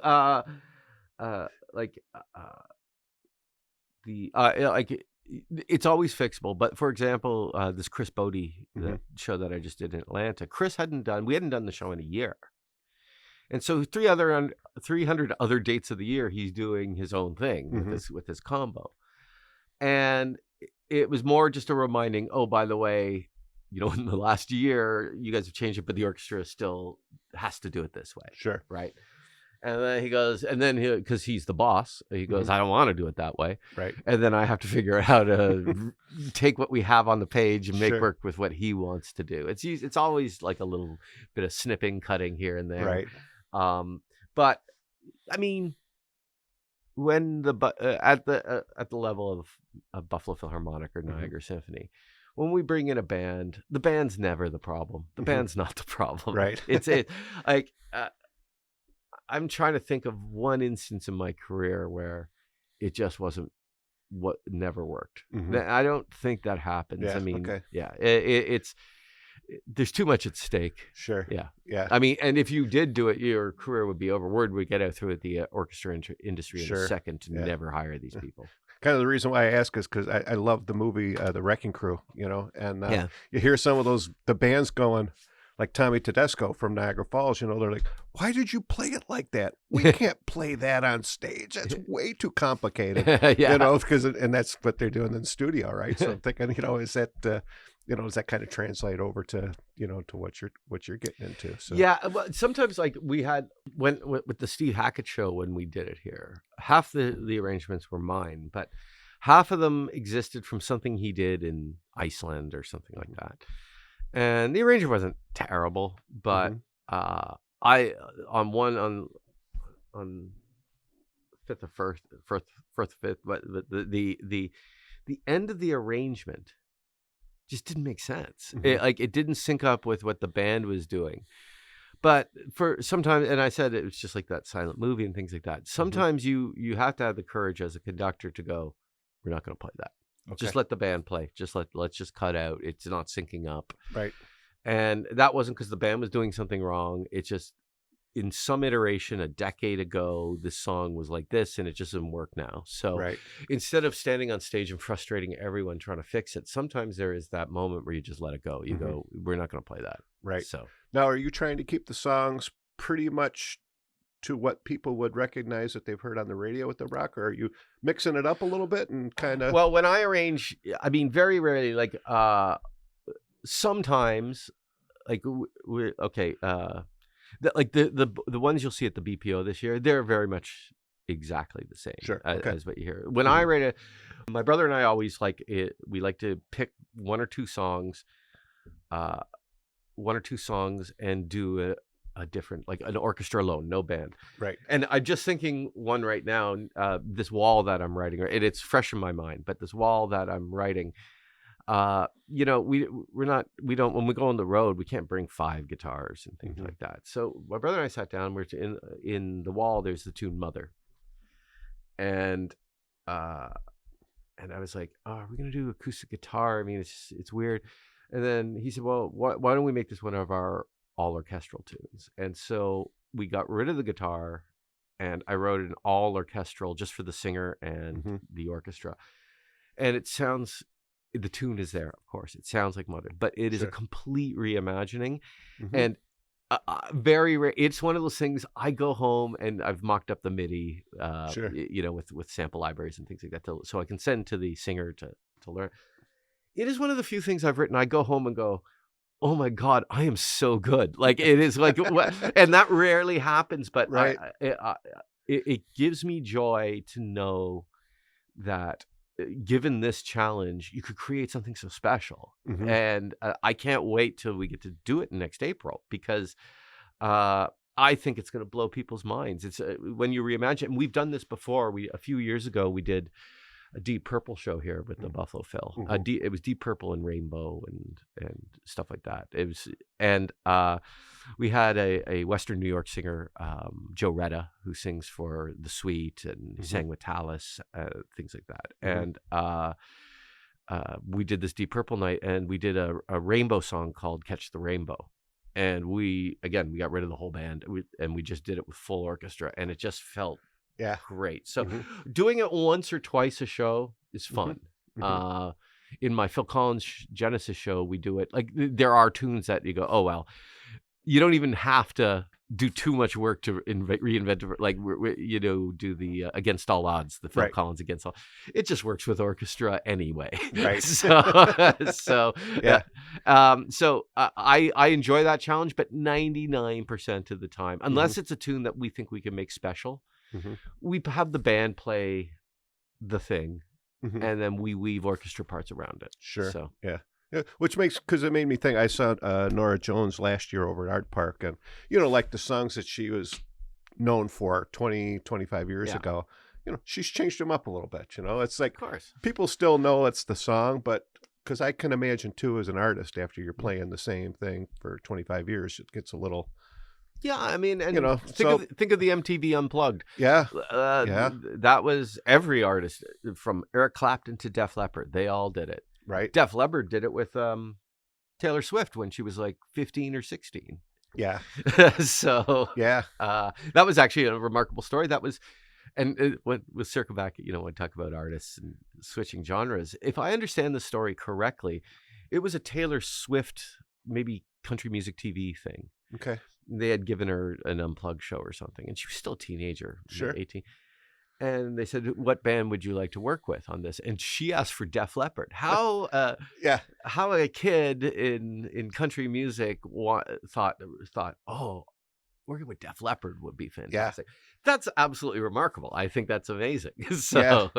S2: like it's always fixable. But for example, this Chris Bodie, the show that I just did in Atlanta, we hadn't done the show in a year. And so 300 other dates of the year, he's doing his own thing with his combo. And it was more just a reminding, oh, by the way, in the last year, you guys have changed it, but the orchestra still has to do it this way.
S1: Sure.
S2: Right. And then he goes, because he's the boss, he goes, I don't want to do it that way.
S1: Right.
S2: And then I have to figure out how to take what we have on the page and make
S1: Sure.
S2: work with what he wants to do. It's always like a little bit of snipping, cutting here and there.
S1: Right.
S2: But I mean, when at the level of Buffalo Philharmonic or Niagara Symphony, when we bring in a band, the band's never the problem. The band's not the problem.
S1: Right.
S2: It's like I'm trying to think of one instance in my career where it just wasn't what never worked. I don't think that happens.
S1: Yeah,
S2: I mean,
S1: okay.
S2: yeah, it's there's too much at stake.
S1: Sure.
S2: Yeah.
S1: Yeah.
S2: I mean, and if you did do it, your career would be over. Word would get out through the orchestra industry in a
S1: Sure.
S2: second to
S1: Yeah.
S2: never hire these people.
S1: Kind of the reason why I ask is because I love the movie The Wrecking Crew, and
S2: Yeah.
S1: you hear some of the bands going, like Tommy Tedesco from Niagara Falls, they're like, why did you play it like that? We can't play that on stage. That's way too complicated.
S2: Yeah.
S1: And that's what they're doing in the studio, right? So I'm thinking, is that, does that kind of translate over to, to what you're getting into? So
S2: Yeah, well, sometimes like we had with the Steve Hackett show when we did it here, half the arrangements were mine, but half of them existed from something he did in Iceland or something like that. And the arrangement wasn't terrible, but I on fifth or first, but the end of the arrangement just didn't make sense.
S1: Mhm.
S2: It didn't sync up with what the band was doing. But for sometimes, and I said it was just like that silent movie and things like that.
S1: Mhm.
S2: Sometimes you have to have the courage as a conductor to go, we're not going to play that.
S1: Okay.
S2: Just let the band play. Let's just cut out. It's not syncing up.
S1: Right.
S2: And that wasn't because the band was doing something wrong. It's just in some iteration a decade ago, this song was like this, and it just doesn't work now. So
S1: Right.
S2: instead of standing on stage and frustrating everyone trying to fix it, sometimes there is that moment where you just let it go. You go, we're not going to play that.
S1: Right.
S2: So
S1: Now, are you trying to keep the songs pretty much to what people would recognize that they've heard on the radio with the rock, or are you mixing it up a little bit and kind of?
S2: well, when I arrange, I mean, very rarely, like sometimes, like okay, like the ones you'll see at the BPO this year, they're very much exactly the same
S1: Sure.
S2: as,
S1: Okay.
S2: as what you hear. When I write my brother and I always like it. We like to pick one or two songs, and do a different, like an orchestra alone, no band.
S1: Right.
S2: And I'm just thinking one right now, this wall that I'm writing, it's fresh in my mind, but this wall that I'm writing, you know, we don't, when we go on the road, we can't bring 5 guitars and things like that. So my brother and I sat down, in the wall, there's the tune Mother. And I was like, oh, are we going to do acoustic guitar? I mean, it's weird. And then he said, well, why don't we make this one of our all orchestral tunes? And so we got rid of the guitar, and I wrote an all orchestral just for the singer and the orchestra. And the tune is there, of course. It sounds like Mother, but it is a complete reimagining. And very rare. It's one of those things. I go home and I've mocked up the MIDI, you know, with sample libraries and things like that, so I can send to the singer to learn. It is one of the few things I've written. I go home and go, oh my God, I am so good. Like, it is like, and that rarely happens, but
S1: Right.
S2: it gives me joy to know that given this challenge, you could create something so special. And I can't wait till we get to do it next April, because I think it's going to blow people's minds. It's when you reimagine, and we've done this before. A few years ago, we did a Deep Purple show here with the Buffalo Phil. It was Deep Purple and Rainbow and stuff like that. It was, and we had a Western New York singer, Joe Retta, who sings for The Sweet, and he sang with Tallis, things like that. And we did this Deep Purple night, and we did a rainbow song called Catch the Rainbow. And we got rid of the whole band, and we just did it with full orchestra, and it just felt great. So doing it once or twice a show is fun. In my Phil Collins Genesis show, we do it like there are tunes that you go, oh well, you don't even have to do too much work to reinvent, like, you know, do the Against All Odds, the Phil Collins Against All. It just works with orchestra anyway.
S1: Right.
S2: So I enjoy that challenge, but 99% of the time, unless it's a tune that we think we can make special, we have the band play the thing, and then we weave orchestra parts around it.
S1: Sure.
S2: So
S1: Yeah, which makes, because it made me think. I saw Nora Jones last year over at Art Park, and you know, like the songs that she was known for 25 years ago, you know, she's changed them up a little bit. You know, it's like,
S2: of course,
S1: people still know it's the song, but because I can imagine too, as an artist, after you're playing the same thing for 25 years, it gets a little.
S2: Yeah, I mean, and
S1: you know,
S2: think of the MTV Unplugged.
S1: Yeah.
S2: That was every artist from Eric Clapton to Def Leppard. They all did it.
S1: Right.
S2: Def Leppard did it with Taylor Swift when she was like 15 or 16.
S1: Yeah.
S2: So that was actually a remarkable story. That was, and we'll circle back, you know, when we talk about artists and switching genres. If I understand the story correctly, it was a Taylor Swift, maybe country music TV thing.
S1: Okay.
S2: They had given her an Unplugged show or something, and she was still a teenager,
S1: Sure,
S2: 18. And they said, "What band would you like to work with on this?" And she asked for Def Leppard. How how a kid in country music thought, oh, working with Def Leppard would be fantastic. That's absolutely remarkable. I think that's amazing. So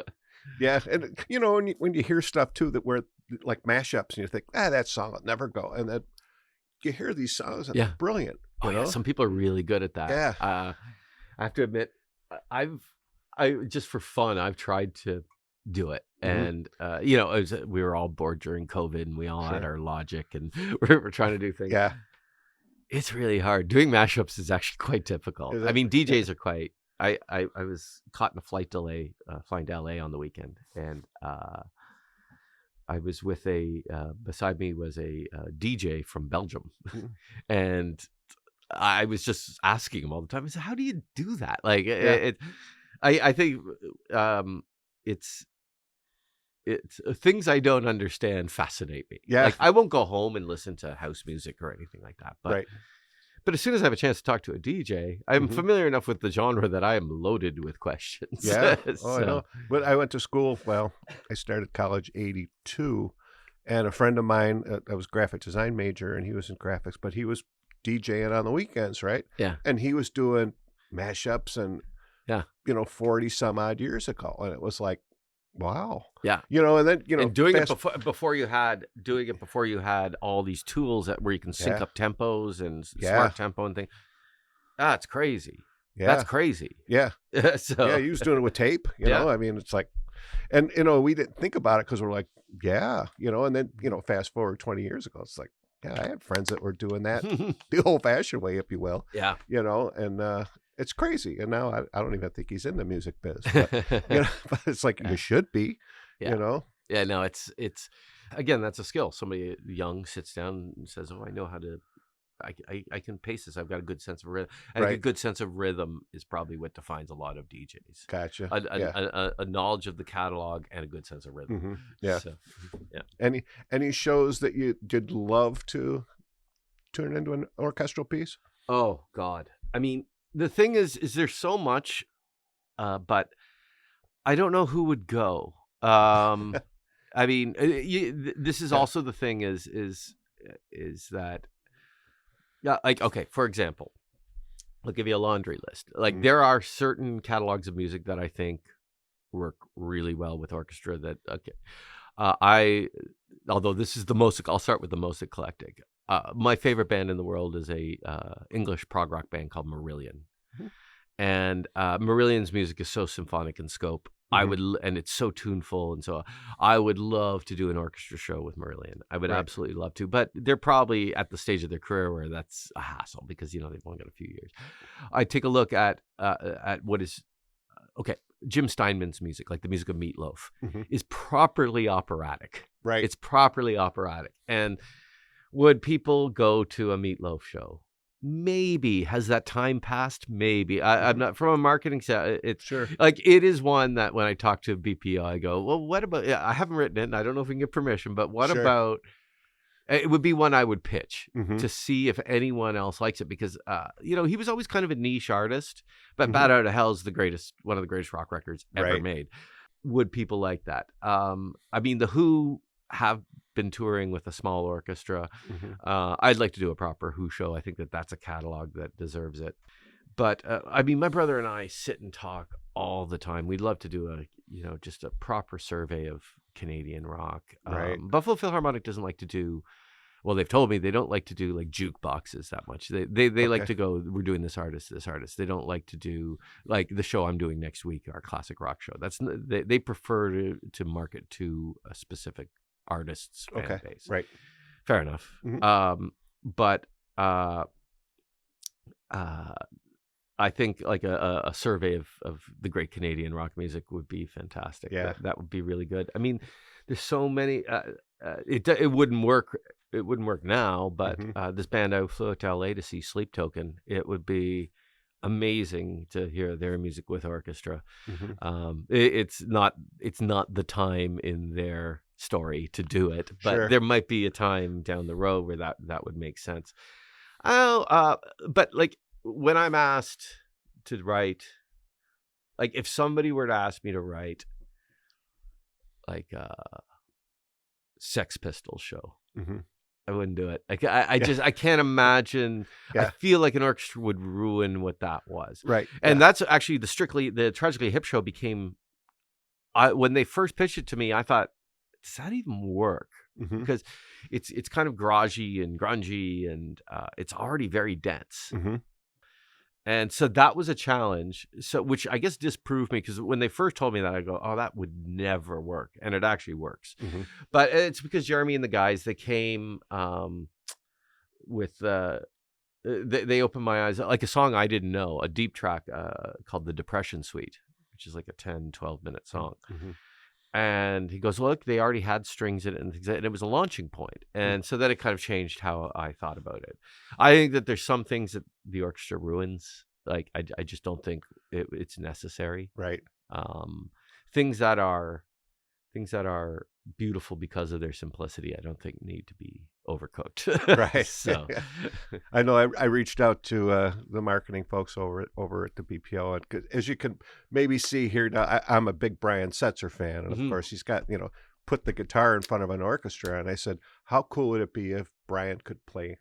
S1: yeah, and you know, when you hear stuff too that were like mashups, and you think, that song will never go, and then you hear these songs and they're brilliant.
S2: Oh yeah, some people are really good at that.
S1: Yeah.
S2: I have to admit, I just for fun, I've tried to do it.
S1: Mhm.
S2: And we were all bored during COVID, and we all had
S1: Sure.
S2: our Logic, and we're trying to do things.
S1: Yeah.
S2: It's really hard. Doing mashups is actually quite difficult.
S1: Is
S2: I
S1: it?
S2: mean,
S1: Yeah.
S2: DJs are quite. I was caught in a flight delay flying to LA on the weekend, and I was with beside me was a DJ from Belgium,
S1: Mhm.
S2: and I was just asking him all the time. I said, "How do you do that?" Like
S1: Yeah.
S2: I think it's things I don't understand fascinate me.
S1: Yeah.
S2: Like I won't go home and listen to house music or anything like that, but
S1: Right.
S2: as soon as I have a chance to talk to a DJ, I'm
S1: Mhm.
S2: familiar enough with the genre that I am loaded with questions.
S1: Yeah. Oh, I
S2: So,
S1: know. But I went to school. Well, I started college '82, and a friend of mine, I was graphic design major, and he was in graphics, but he was DJing on the weekends, right?
S2: yeah,
S1: And he was doing mashups and
S2: yeah,
S1: 40 some odd years ago, and it was like, wow,
S2: yeah.
S1: and then
S2: And doing it
S1: fast,
S2: before you had all these tools where you can sync
S1: yeah,
S2: up tempos and
S1: yeah,
S2: smart tempo and things. That's crazy. That's
S1: yeah,
S2: crazy.
S1: yeah, yeah.
S2: So
S1: He was doing it with tape,
S2: yeah,
S1: I mean, it's like, and we didn't think about it because we're like, yeah, and then fast forward 20 years ago, it's like, yeah, I had friends that were doing that the old-fashioned way, if you will,
S2: yeah.
S1: and it's crazy. And now I don't even think he's in the music biz, but but it's like
S2: Yeah.
S1: you should be,
S2: Yeah. Yeah, no, it's again, that's a skill. Somebody young sits down and says, "Oh, I know how to. I can pace this. I've got a good sense of rhythm." And a
S1: Right.
S2: good sense of rhythm is probably what defines a lot of DJs.
S1: Gotcha.
S2: A,
S1: Yeah.
S2: a knowledge of the catalog and a good sense of rhythm.
S1: Hmm. Yeah.
S2: So, yeah.
S1: Any shows that you'd love to turn into an orchestral piece?
S2: Oh God. I mean, the thing is there's so much, but I don't know who would go. I mean, this is
S1: Yeah.
S2: also the thing is that yeah, like okay, for example, I'll give you a laundry list. Like
S1: Mhm.
S2: there are certain catalogs of music that I think work really well with orchestra. That okay, although this is the most, I'll start with the most eclectic. My favorite band in the world is a English prog rock band called Marillion.
S1: Mhm.
S2: And Marillion's music is so symphonic in scope.
S1: Mhm.
S2: And it's so tuneful, and so I would love to do an orchestra show with Marillion. I would
S1: Right.
S2: absolutely love to, but they're probably at the stage of their career where that's a hassle because they've only got a few years. I take a look at what is okay. Jim Steinman's music, like the music of Meatloaf,
S1: Mhm.
S2: is properly operatic.
S1: Right.
S2: It's properly operatic, and would people go to a Meatloaf show? Maybe. Has that time passed? Maybe. I'm
S1: Mhm.
S2: not from a marketing set. It's
S1: Sure.
S2: like it is one that when I talk to BPO, I go, well, what about? I haven't written it, and I don't know if we can get permission, but what
S1: Sure.
S2: about? It would be one I would pitch
S1: Mhm.
S2: to see if anyone else likes it because, he was always kind of a niche artist, but
S1: Mhm.
S2: Bat Out of Hell is one of the greatest rock records ever
S1: Right.
S2: made. Would people like that? I mean, The Who have been touring with a small orchestra.
S1: Mhm.
S2: I'd like to do a proper Who show. I think that's a catalog that deserves it. But I mean, my brother and I sit and talk all the time. We'd love to do just a proper survey of Canadian rock.
S1: Right.
S2: Buffalo Philharmonic doesn't like to do. Well, they've told me they don't like to do like jukeboxes that much. They like
S1: Okay.
S2: to go, we're doing this artist. They don't like to do like the show I'm doing next week, our classic rock show. They prefer to market to a specific artist's fan
S1: Okay.
S2: base.
S1: Right.
S2: Fair enough.
S1: Mhm.
S2: But I think like a survey of the great Canadian rock music would be fantastic.
S1: Yeah.
S2: That would be really good. I mean, there's so many. It wouldn't work. It wouldn't work now. But
S1: Mhm.
S2: this band I flew out to LA to see, Sleep Token. It would be amazing to hear their music with orchestra.
S1: Mhm.
S2: It's not the time in their story to do it, but
S1: Sure.
S2: there might be a time down the road where that would make sense. But like when I'm asked to write, like if somebody were to ask me to write like a Sex Pistols show,
S1: Mhm.
S2: I wouldn't do it. Like I
S1: Yeah.
S2: just I can't imagine. I
S1: Yeah.
S2: feel like an orchestra would ruin what that was.
S1: Right.
S2: And
S1: Yeah.
S2: that's actually the Tragically Hip show became. When they first pitched it to me, I thought, does that even work?
S1: Mhm.
S2: Because it's kind of garagey and grungy, and it's already very dense.
S1: Mhm.
S2: And so that was a challenge. So, which I guess disproved me, because when they first told me that, I go, "Oh, that would never work," and it actually works.
S1: Mm-hmm.
S2: But it's because Jeremy and the guys, they came with they opened my eyes, like a song I didn't know, a deep track called "The Depression Suite," which is like a 10, 12-minute song.
S1: Mm-hmm.
S2: And he goes, "Look, they already had strings in it," and things, and it was a launching point. And so then it kind of changed how I thought about it. I think that there's some things that the orchestra ruins. Like, I just don't think it's necessary.
S1: Right.
S2: Things that are beautiful because of their simplicity, I don't think need to be overcooked.
S1: Right.
S2: So
S1: I know I reached out to the marketing folks over at the BPO, and as you can maybe see here now, I'm a big Brian Setzer fan, and of course he's got, put the guitar in front of an orchestra, and I said, how cool would it be if Brian could play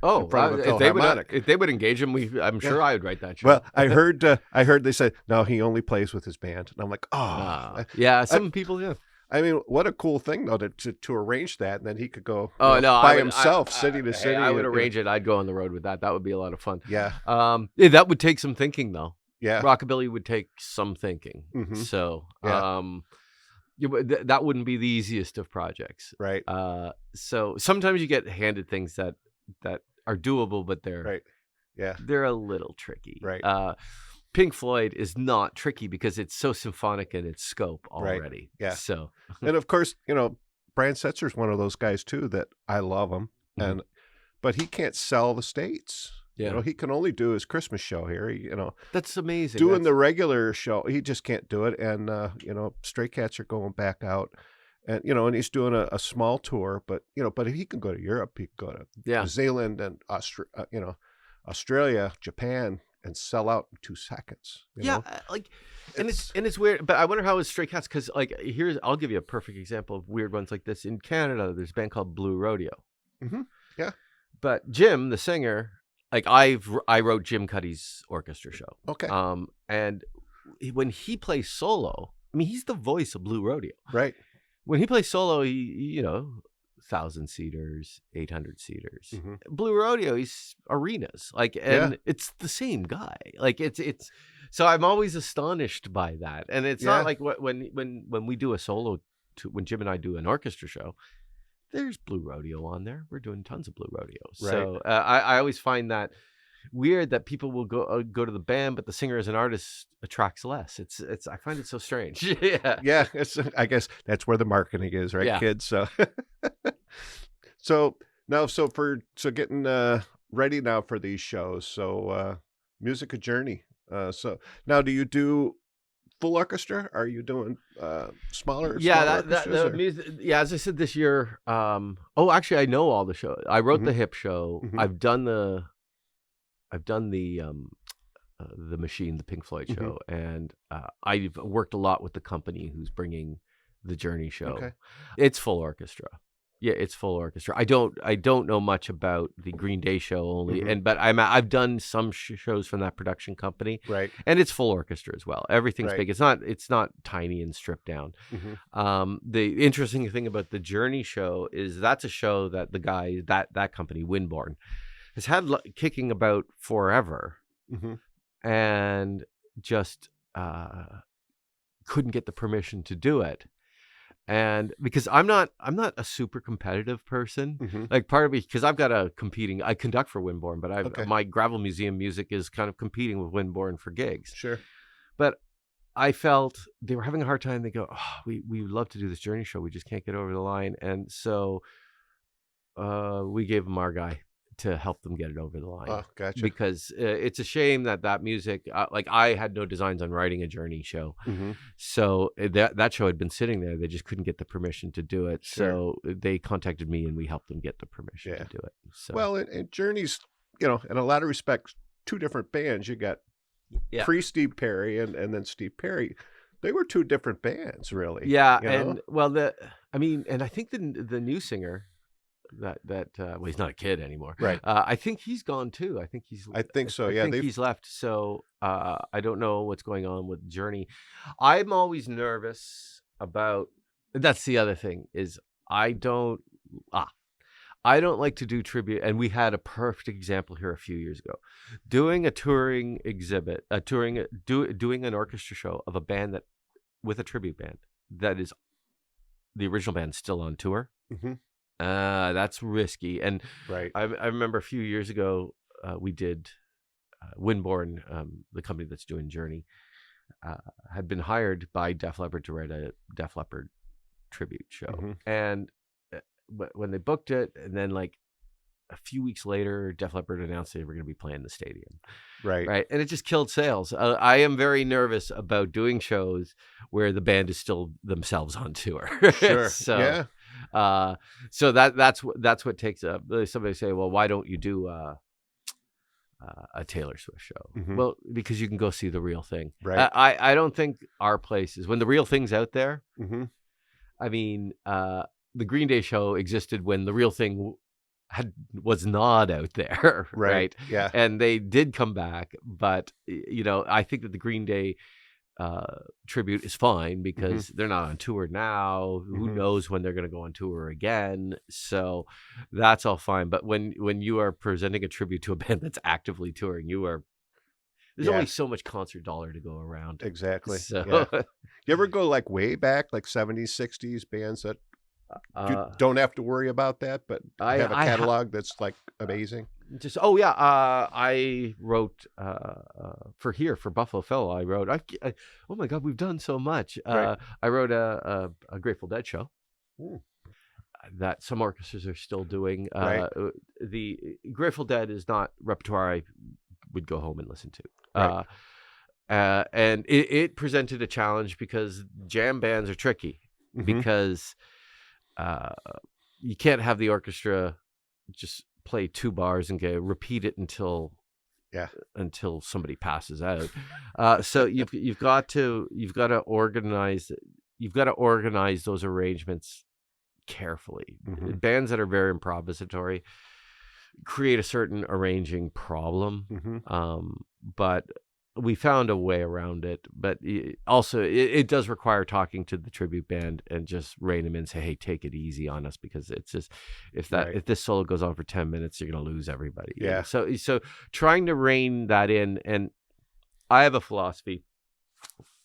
S1: in front of a Philharmonic?
S2: If they would engage him, I'm sure I would write that show.
S1: Well, I heard they said no, he only plays with his band, and I'm like,
S2: some people do.
S1: I mean, what a cool thing though to arrange that, and then he could go
S2: by
S1: himself, city to city.
S2: I would arrange it. I'd go on the road with that. That would be a lot of fun.
S1: Yeah.
S2: That would take some thinking though.
S1: Yeah.
S2: Rockabilly would take some thinking.
S1: Mm-hmm.
S2: So
S1: Yeah.
S2: that wouldn't be the easiest of projects.
S1: Right.
S2: So sometimes you get handed things that are doable, but
S1: Right. Yeah.
S2: they're a little tricky.
S1: Right.
S2: Pink Floyd is not tricky because it's so symphonic in its scope already.
S1: Right. Yeah.
S2: So,
S1: and of course, Brian Setzer's one of those guys too that I love him, but he can't sell the States.
S2: Yeah.
S1: He can only do his Christmas show here.
S2: That's amazing.
S1: Doing the regular show, he just can't do it. And Stray Cats are going back out, and and he's doing a small tour. But but if he can go to Europe, he can go to New Zealand and Australia, Japan, and sell out in 2 seconds.
S2: And it's weird, but I wonder how it's Stray Cats, because I'll give you a perfect example of weird ones like this. In Canada, there's a band called Blue Rodeo.
S1: Mm-hmm. Yeah.
S2: But Jim, the singer, I wrote Jim Cuddy's orchestra show.
S1: Okay.
S2: And when he plays solo, I mean, he's the voice of Blue Rodeo.
S1: Right.
S2: When he plays solo, he 1,000-seaters, 800-seaters.
S1: Mm-hmm.
S2: Blue Rodeo, he's arenas. It's the same guy. It's so I'm always astonished by that. And it's not like when we do a solo, when Jim and I do an orchestra show, there's Blue Rodeo on there. We're doing tons of Blue Rodeos.
S1: Right.
S2: So I always find that weird that people will go to the band, but the singer as an artist attracts less. It's I find it so strange. Yeah.
S1: Yeah. I guess that's where the marketing is, right, kids? So, so getting ready now for these shows. So, music a journey. So now, do you do full orchestra? Are you doing smaller?
S2: The music. Yeah, as I said this year. Actually, I know all the shows. I wrote the Hip show.
S1: Mm-hmm.
S2: I've done the Machine, the Pink Floyd show, and I've worked a lot with the company who's bringing the Journey show.
S1: Okay.
S2: It's full orchestra. Yeah, it's full orchestra. I don't know much about the Green Day show only, but I've done some shows from that production company,
S1: right?
S2: And it's full orchestra as well. Everything's
S1: Right.
S2: big. It's not tiny and stripped down.
S1: Mm-hmm.
S2: The interesting thing about the Journey show is that's a show that the guy that company Winborn has had kicking about forever, and just couldn't get the permission to do it. And because I'm not a super competitive person, like part of me, because I've got I conduct for Winborn, but my Gravel Museum music is kind of competing with Winborn for gigs.
S1: Sure.
S2: But I felt they were having a hard time. They go, we would love to do this Journey show. We just can't get over the line. And so we gave them our guy to help them get it over the line.
S1: Oh, gotcha.
S2: Because it's a shame that music, I had no designs on writing a Journey show. So that show had been sitting there. They just couldn't get the permission to do it.
S1: Sure.
S2: So they contacted me and we helped them get the permission to do it. So.
S1: Well, and Journey's, in a lot of respects, 2 different bands. You got pre-Steve Perry and then Steve Perry. They were 2 different bands, really.
S2: Yeah. And I think the new singer, he's not a kid anymore,
S1: right?
S2: I think he's gone too. I think so.
S1: Yeah,
S2: he's left. So I don't know what's going on with Journey. I'm always nervous about. That's the other thing is I don't I don't like to do tribute, and we had a perfect example here a few years ago, doing a touring exhibit, doing an orchestra show of a band that with a tribute band that is the original band still on tour.
S1: Mm-hmm.
S2: That's risky, and
S1: Right.
S2: I remember a few years ago we did Winborn, the company that's doing Journey, had been hired by Def Leppard to write a Def Leppard tribute show,
S1: Mm-hmm.
S2: and when they booked it, and then like a few weeks later, Def Leppard announced they were going to be playing the stadium,
S1: Right.
S2: and it just killed sales. I am very nervous about doing shows where the band is still themselves on tour.
S1: Sure.
S2: So,
S1: Yeah.
S2: so that's what takes up. Somebody say, well, why don't you do a Taylor Swift show?
S1: Mhm.
S2: Well, because you can go see the real thing.
S1: Right.
S2: I don't think our place is when the real thing's out there.
S1: Mm-hmm.
S2: I mean, the Green Day show existed when the real thing was not out there, right?
S1: Yeah.
S2: And they did come back, but I think that the Green Day tribute is fine because they're not on tour now. Who knows when they're going to go on tour again? So that's all fine. But when you are presenting a tribute to a band that's actively touring, there's only so much concert dollar to go around.
S1: Exactly.
S2: So
S1: Yeah. You ever go like way back, like 70s, 60s bands that don't have to worry about that, but have a catalog that's like amazing?
S2: I wrote for Buffalo Phil. I wrote. Oh my God, we've done so much.
S1: Right.
S2: I wrote a Grateful Dead show.
S1: Ooh.
S2: That some orchestras are still doing.
S1: Right.
S2: The Grateful Dead is not repertoire I would go home and listen to.
S1: Right.
S2: And it presented a challenge because jam bands are tricky because you can't have the orchestra just play 2 bars and repeat it until somebody passes out. So you've got to organize those arrangements carefully. Bands that are very improvisatory create a certain arranging problem, but we found a way around it. But also it does require talking to the tribute band and just rein them in and say, hey, take it easy on us, because it's just if this solo goes on for 10 minutes, you're going to lose everybody.
S1: Yeah.
S2: And so trying to rein that in, and I have a philosophy.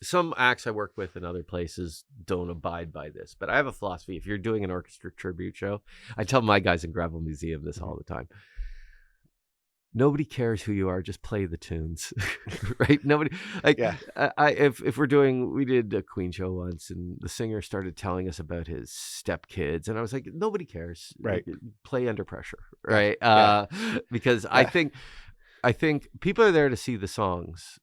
S2: Some acts I work with in other places don't abide by this, but I have a philosophy. If you're doing an orchestra tribute show, I tell my guys in Gravel Museum this all the time. Nobody cares who you are. Just play the tunes, right? Nobody if we did a Queen show once, and the singer started telling us about his stepkids, and I was like, nobody cares.
S1: Right.
S2: Play under pressure, right? Because I think people are there to see the songs.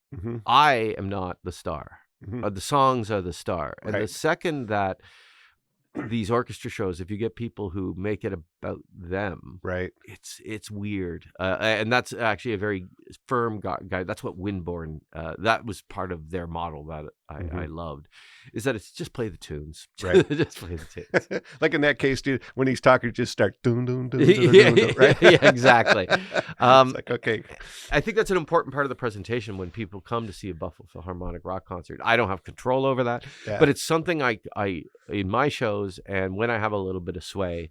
S2: I am not the star. The songs are the star. And the second that these orchestra shows, if you get people who make it about them,
S1: right,
S2: it's weird. And that's actually a very firm guy. That's what Winborn, that was part of their model that I loved, is that it's just play the tunes.
S1: Right.
S2: Just play the tunes.
S1: Like in that case, dude, when he's talking, just start doom, doom, doom, doom, doom, doom, right?
S2: Yeah, exactly.
S1: It's like, okay.
S2: I think that's an important part of the presentation when people come to see a Buffalo Philharmonic rock concert. I don't have control over that, but it's something I in my shows, and when I have a little bit of sway,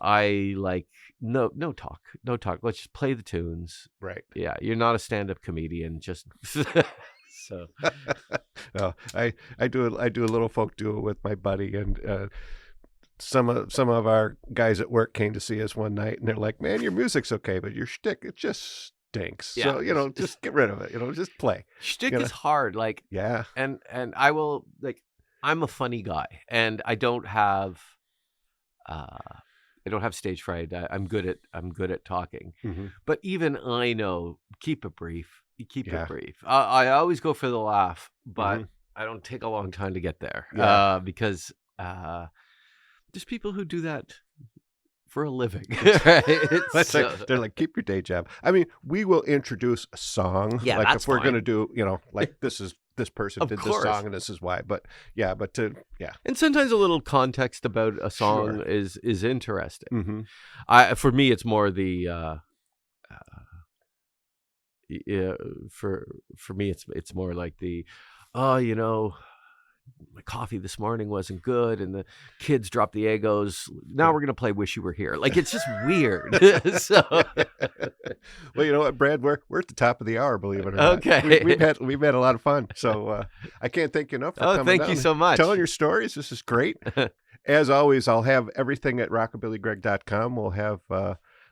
S2: I like no talk. Let's just play the tunes.
S1: Right.
S2: Yeah, you're not a stand-up comedian. Just so.
S1: No, I do a little folk duo with my buddy, and some of our guys at work came to see us one night, and they're like, "Man, your music's okay, but your shtick, it just stinks.
S2: Yeah.
S1: So just get rid of it. Just play."
S2: Shtick is hard. Like and I will I'm a funny guy, and I don't have stage fright. I'm good at talking, but even I know keep it brief. Keep it brief. I always go for the laugh, but I don't take a long time to get there because there's people who do that for a living.
S1: They're like, keep your day job. I mean, we will introduce a song.
S2: Yeah,
S1: like
S2: that's
S1: if we're
S2: fine.
S1: going to do, like this person did this song and this is why. But
S2: and sometimes a little context about a song is interesting. For me, it's more the for me it's more like the my coffee this morning wasn't good, and the kids dropped the Eggos. Now we're gonna play Wish You Were Here. Like, it's just weird. So,
S1: well, you know what, Brad? We're at the top of the hour, believe it or not.
S2: Okay.
S1: We've had a lot of fun. So I can't thank you enough for coming
S2: thank
S1: down
S2: you
S1: and
S2: so much.
S1: telling your stories. This is great. As always, I'll have everything at rockabillygreg.com. We'll have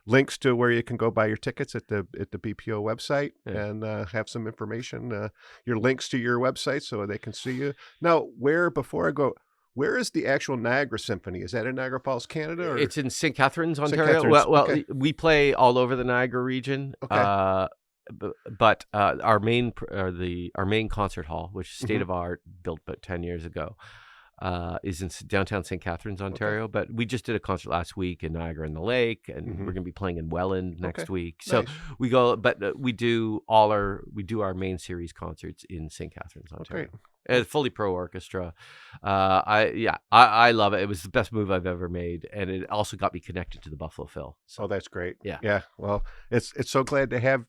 S1: links to where you can go buy your tickets at the BPO website, and have some information, your links to your website so they can see you. Now, before I go, where is the actual Niagara Symphony? Is that in Niagara Falls, Canada? Or?
S2: It's in St. Catharines,
S1: St.
S2: Ontario.
S1: Catharines,
S2: Well,
S1: okay.
S2: we play all over the Niagara region.
S1: Okay.
S2: But our main concert hall, which is state of art, built about 10 years ago, is in downtown St. Catharines, Ontario. Okay. But we just did a concert last week in Niagara in the Lake, and we're going to be playing in Welland next week. So
S1: nice.
S2: we go, but we do our main series concerts in St. Catharines, Ontario.
S1: Okay.
S2: Fully pro orchestra. I love it. It was the best move I've ever made, and it also got me connected to the Buffalo Phil. So
S1: that's great.
S2: Yeah.
S1: Well, it's so glad to have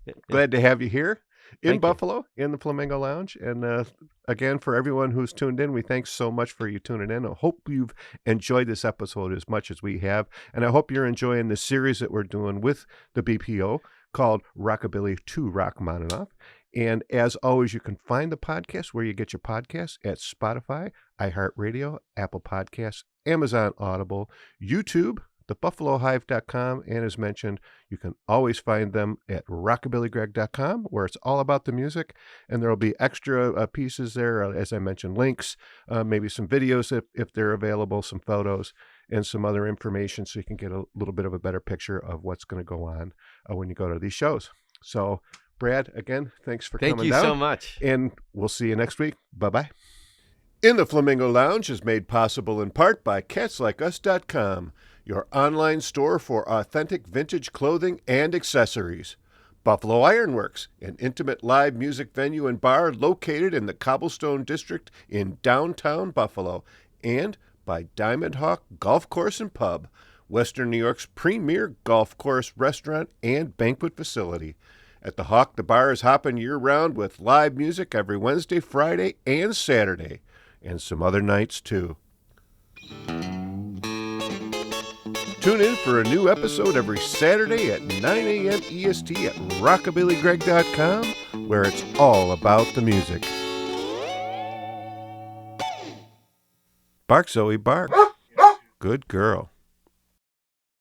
S1: you here in
S2: Thank
S1: Buffalo, in the Flamingo Lounge. And again, for everyone who's tuned in, we thank so much for you tuning in. I hope you've enjoyed this episode as much as we have, and I hope you're enjoying the series that we're doing with the BPO called Rockabilly to Rachmaninoff. And as always, you can find the podcast where you get your podcasts at Spotify, iHeartRadio, Apple Podcasts, Amazon Audible, YouTube, thebuffalohive.com, and as mentioned, you can always find them at rockabillygreg.com, where it's all about the music, and there will be extra pieces there, as I mentioned, links, maybe some videos if they're available, some photos, and some other information so you can get a little bit of a better picture of what's going to go on when you go to these shows. So, Brad, again, thanks for coming down.
S2: Thank you so much.
S1: And we'll see you next week. Bye-bye. In the Flamingo Lounge is made possible in part by CatsLikeUs.com, your online store for authentic vintage clothing and accessories. Buffalo Ironworks, an intimate live music venue and bar located in the Cobblestone District in downtown Buffalo. And by Diamond Hawk Golf Course and Pub, Western New York's premier golf course, restaurant, and banquet facility. At the Hawk, the bar is hopping year-round with live music every Wednesday, Friday, and Saturday, and some other nights, too. Tune in for a new episode every Saturday at 9 a.m. EST at rockabillygreg.com, where it's all about the music. Bark, Zoe, bark. Good girl.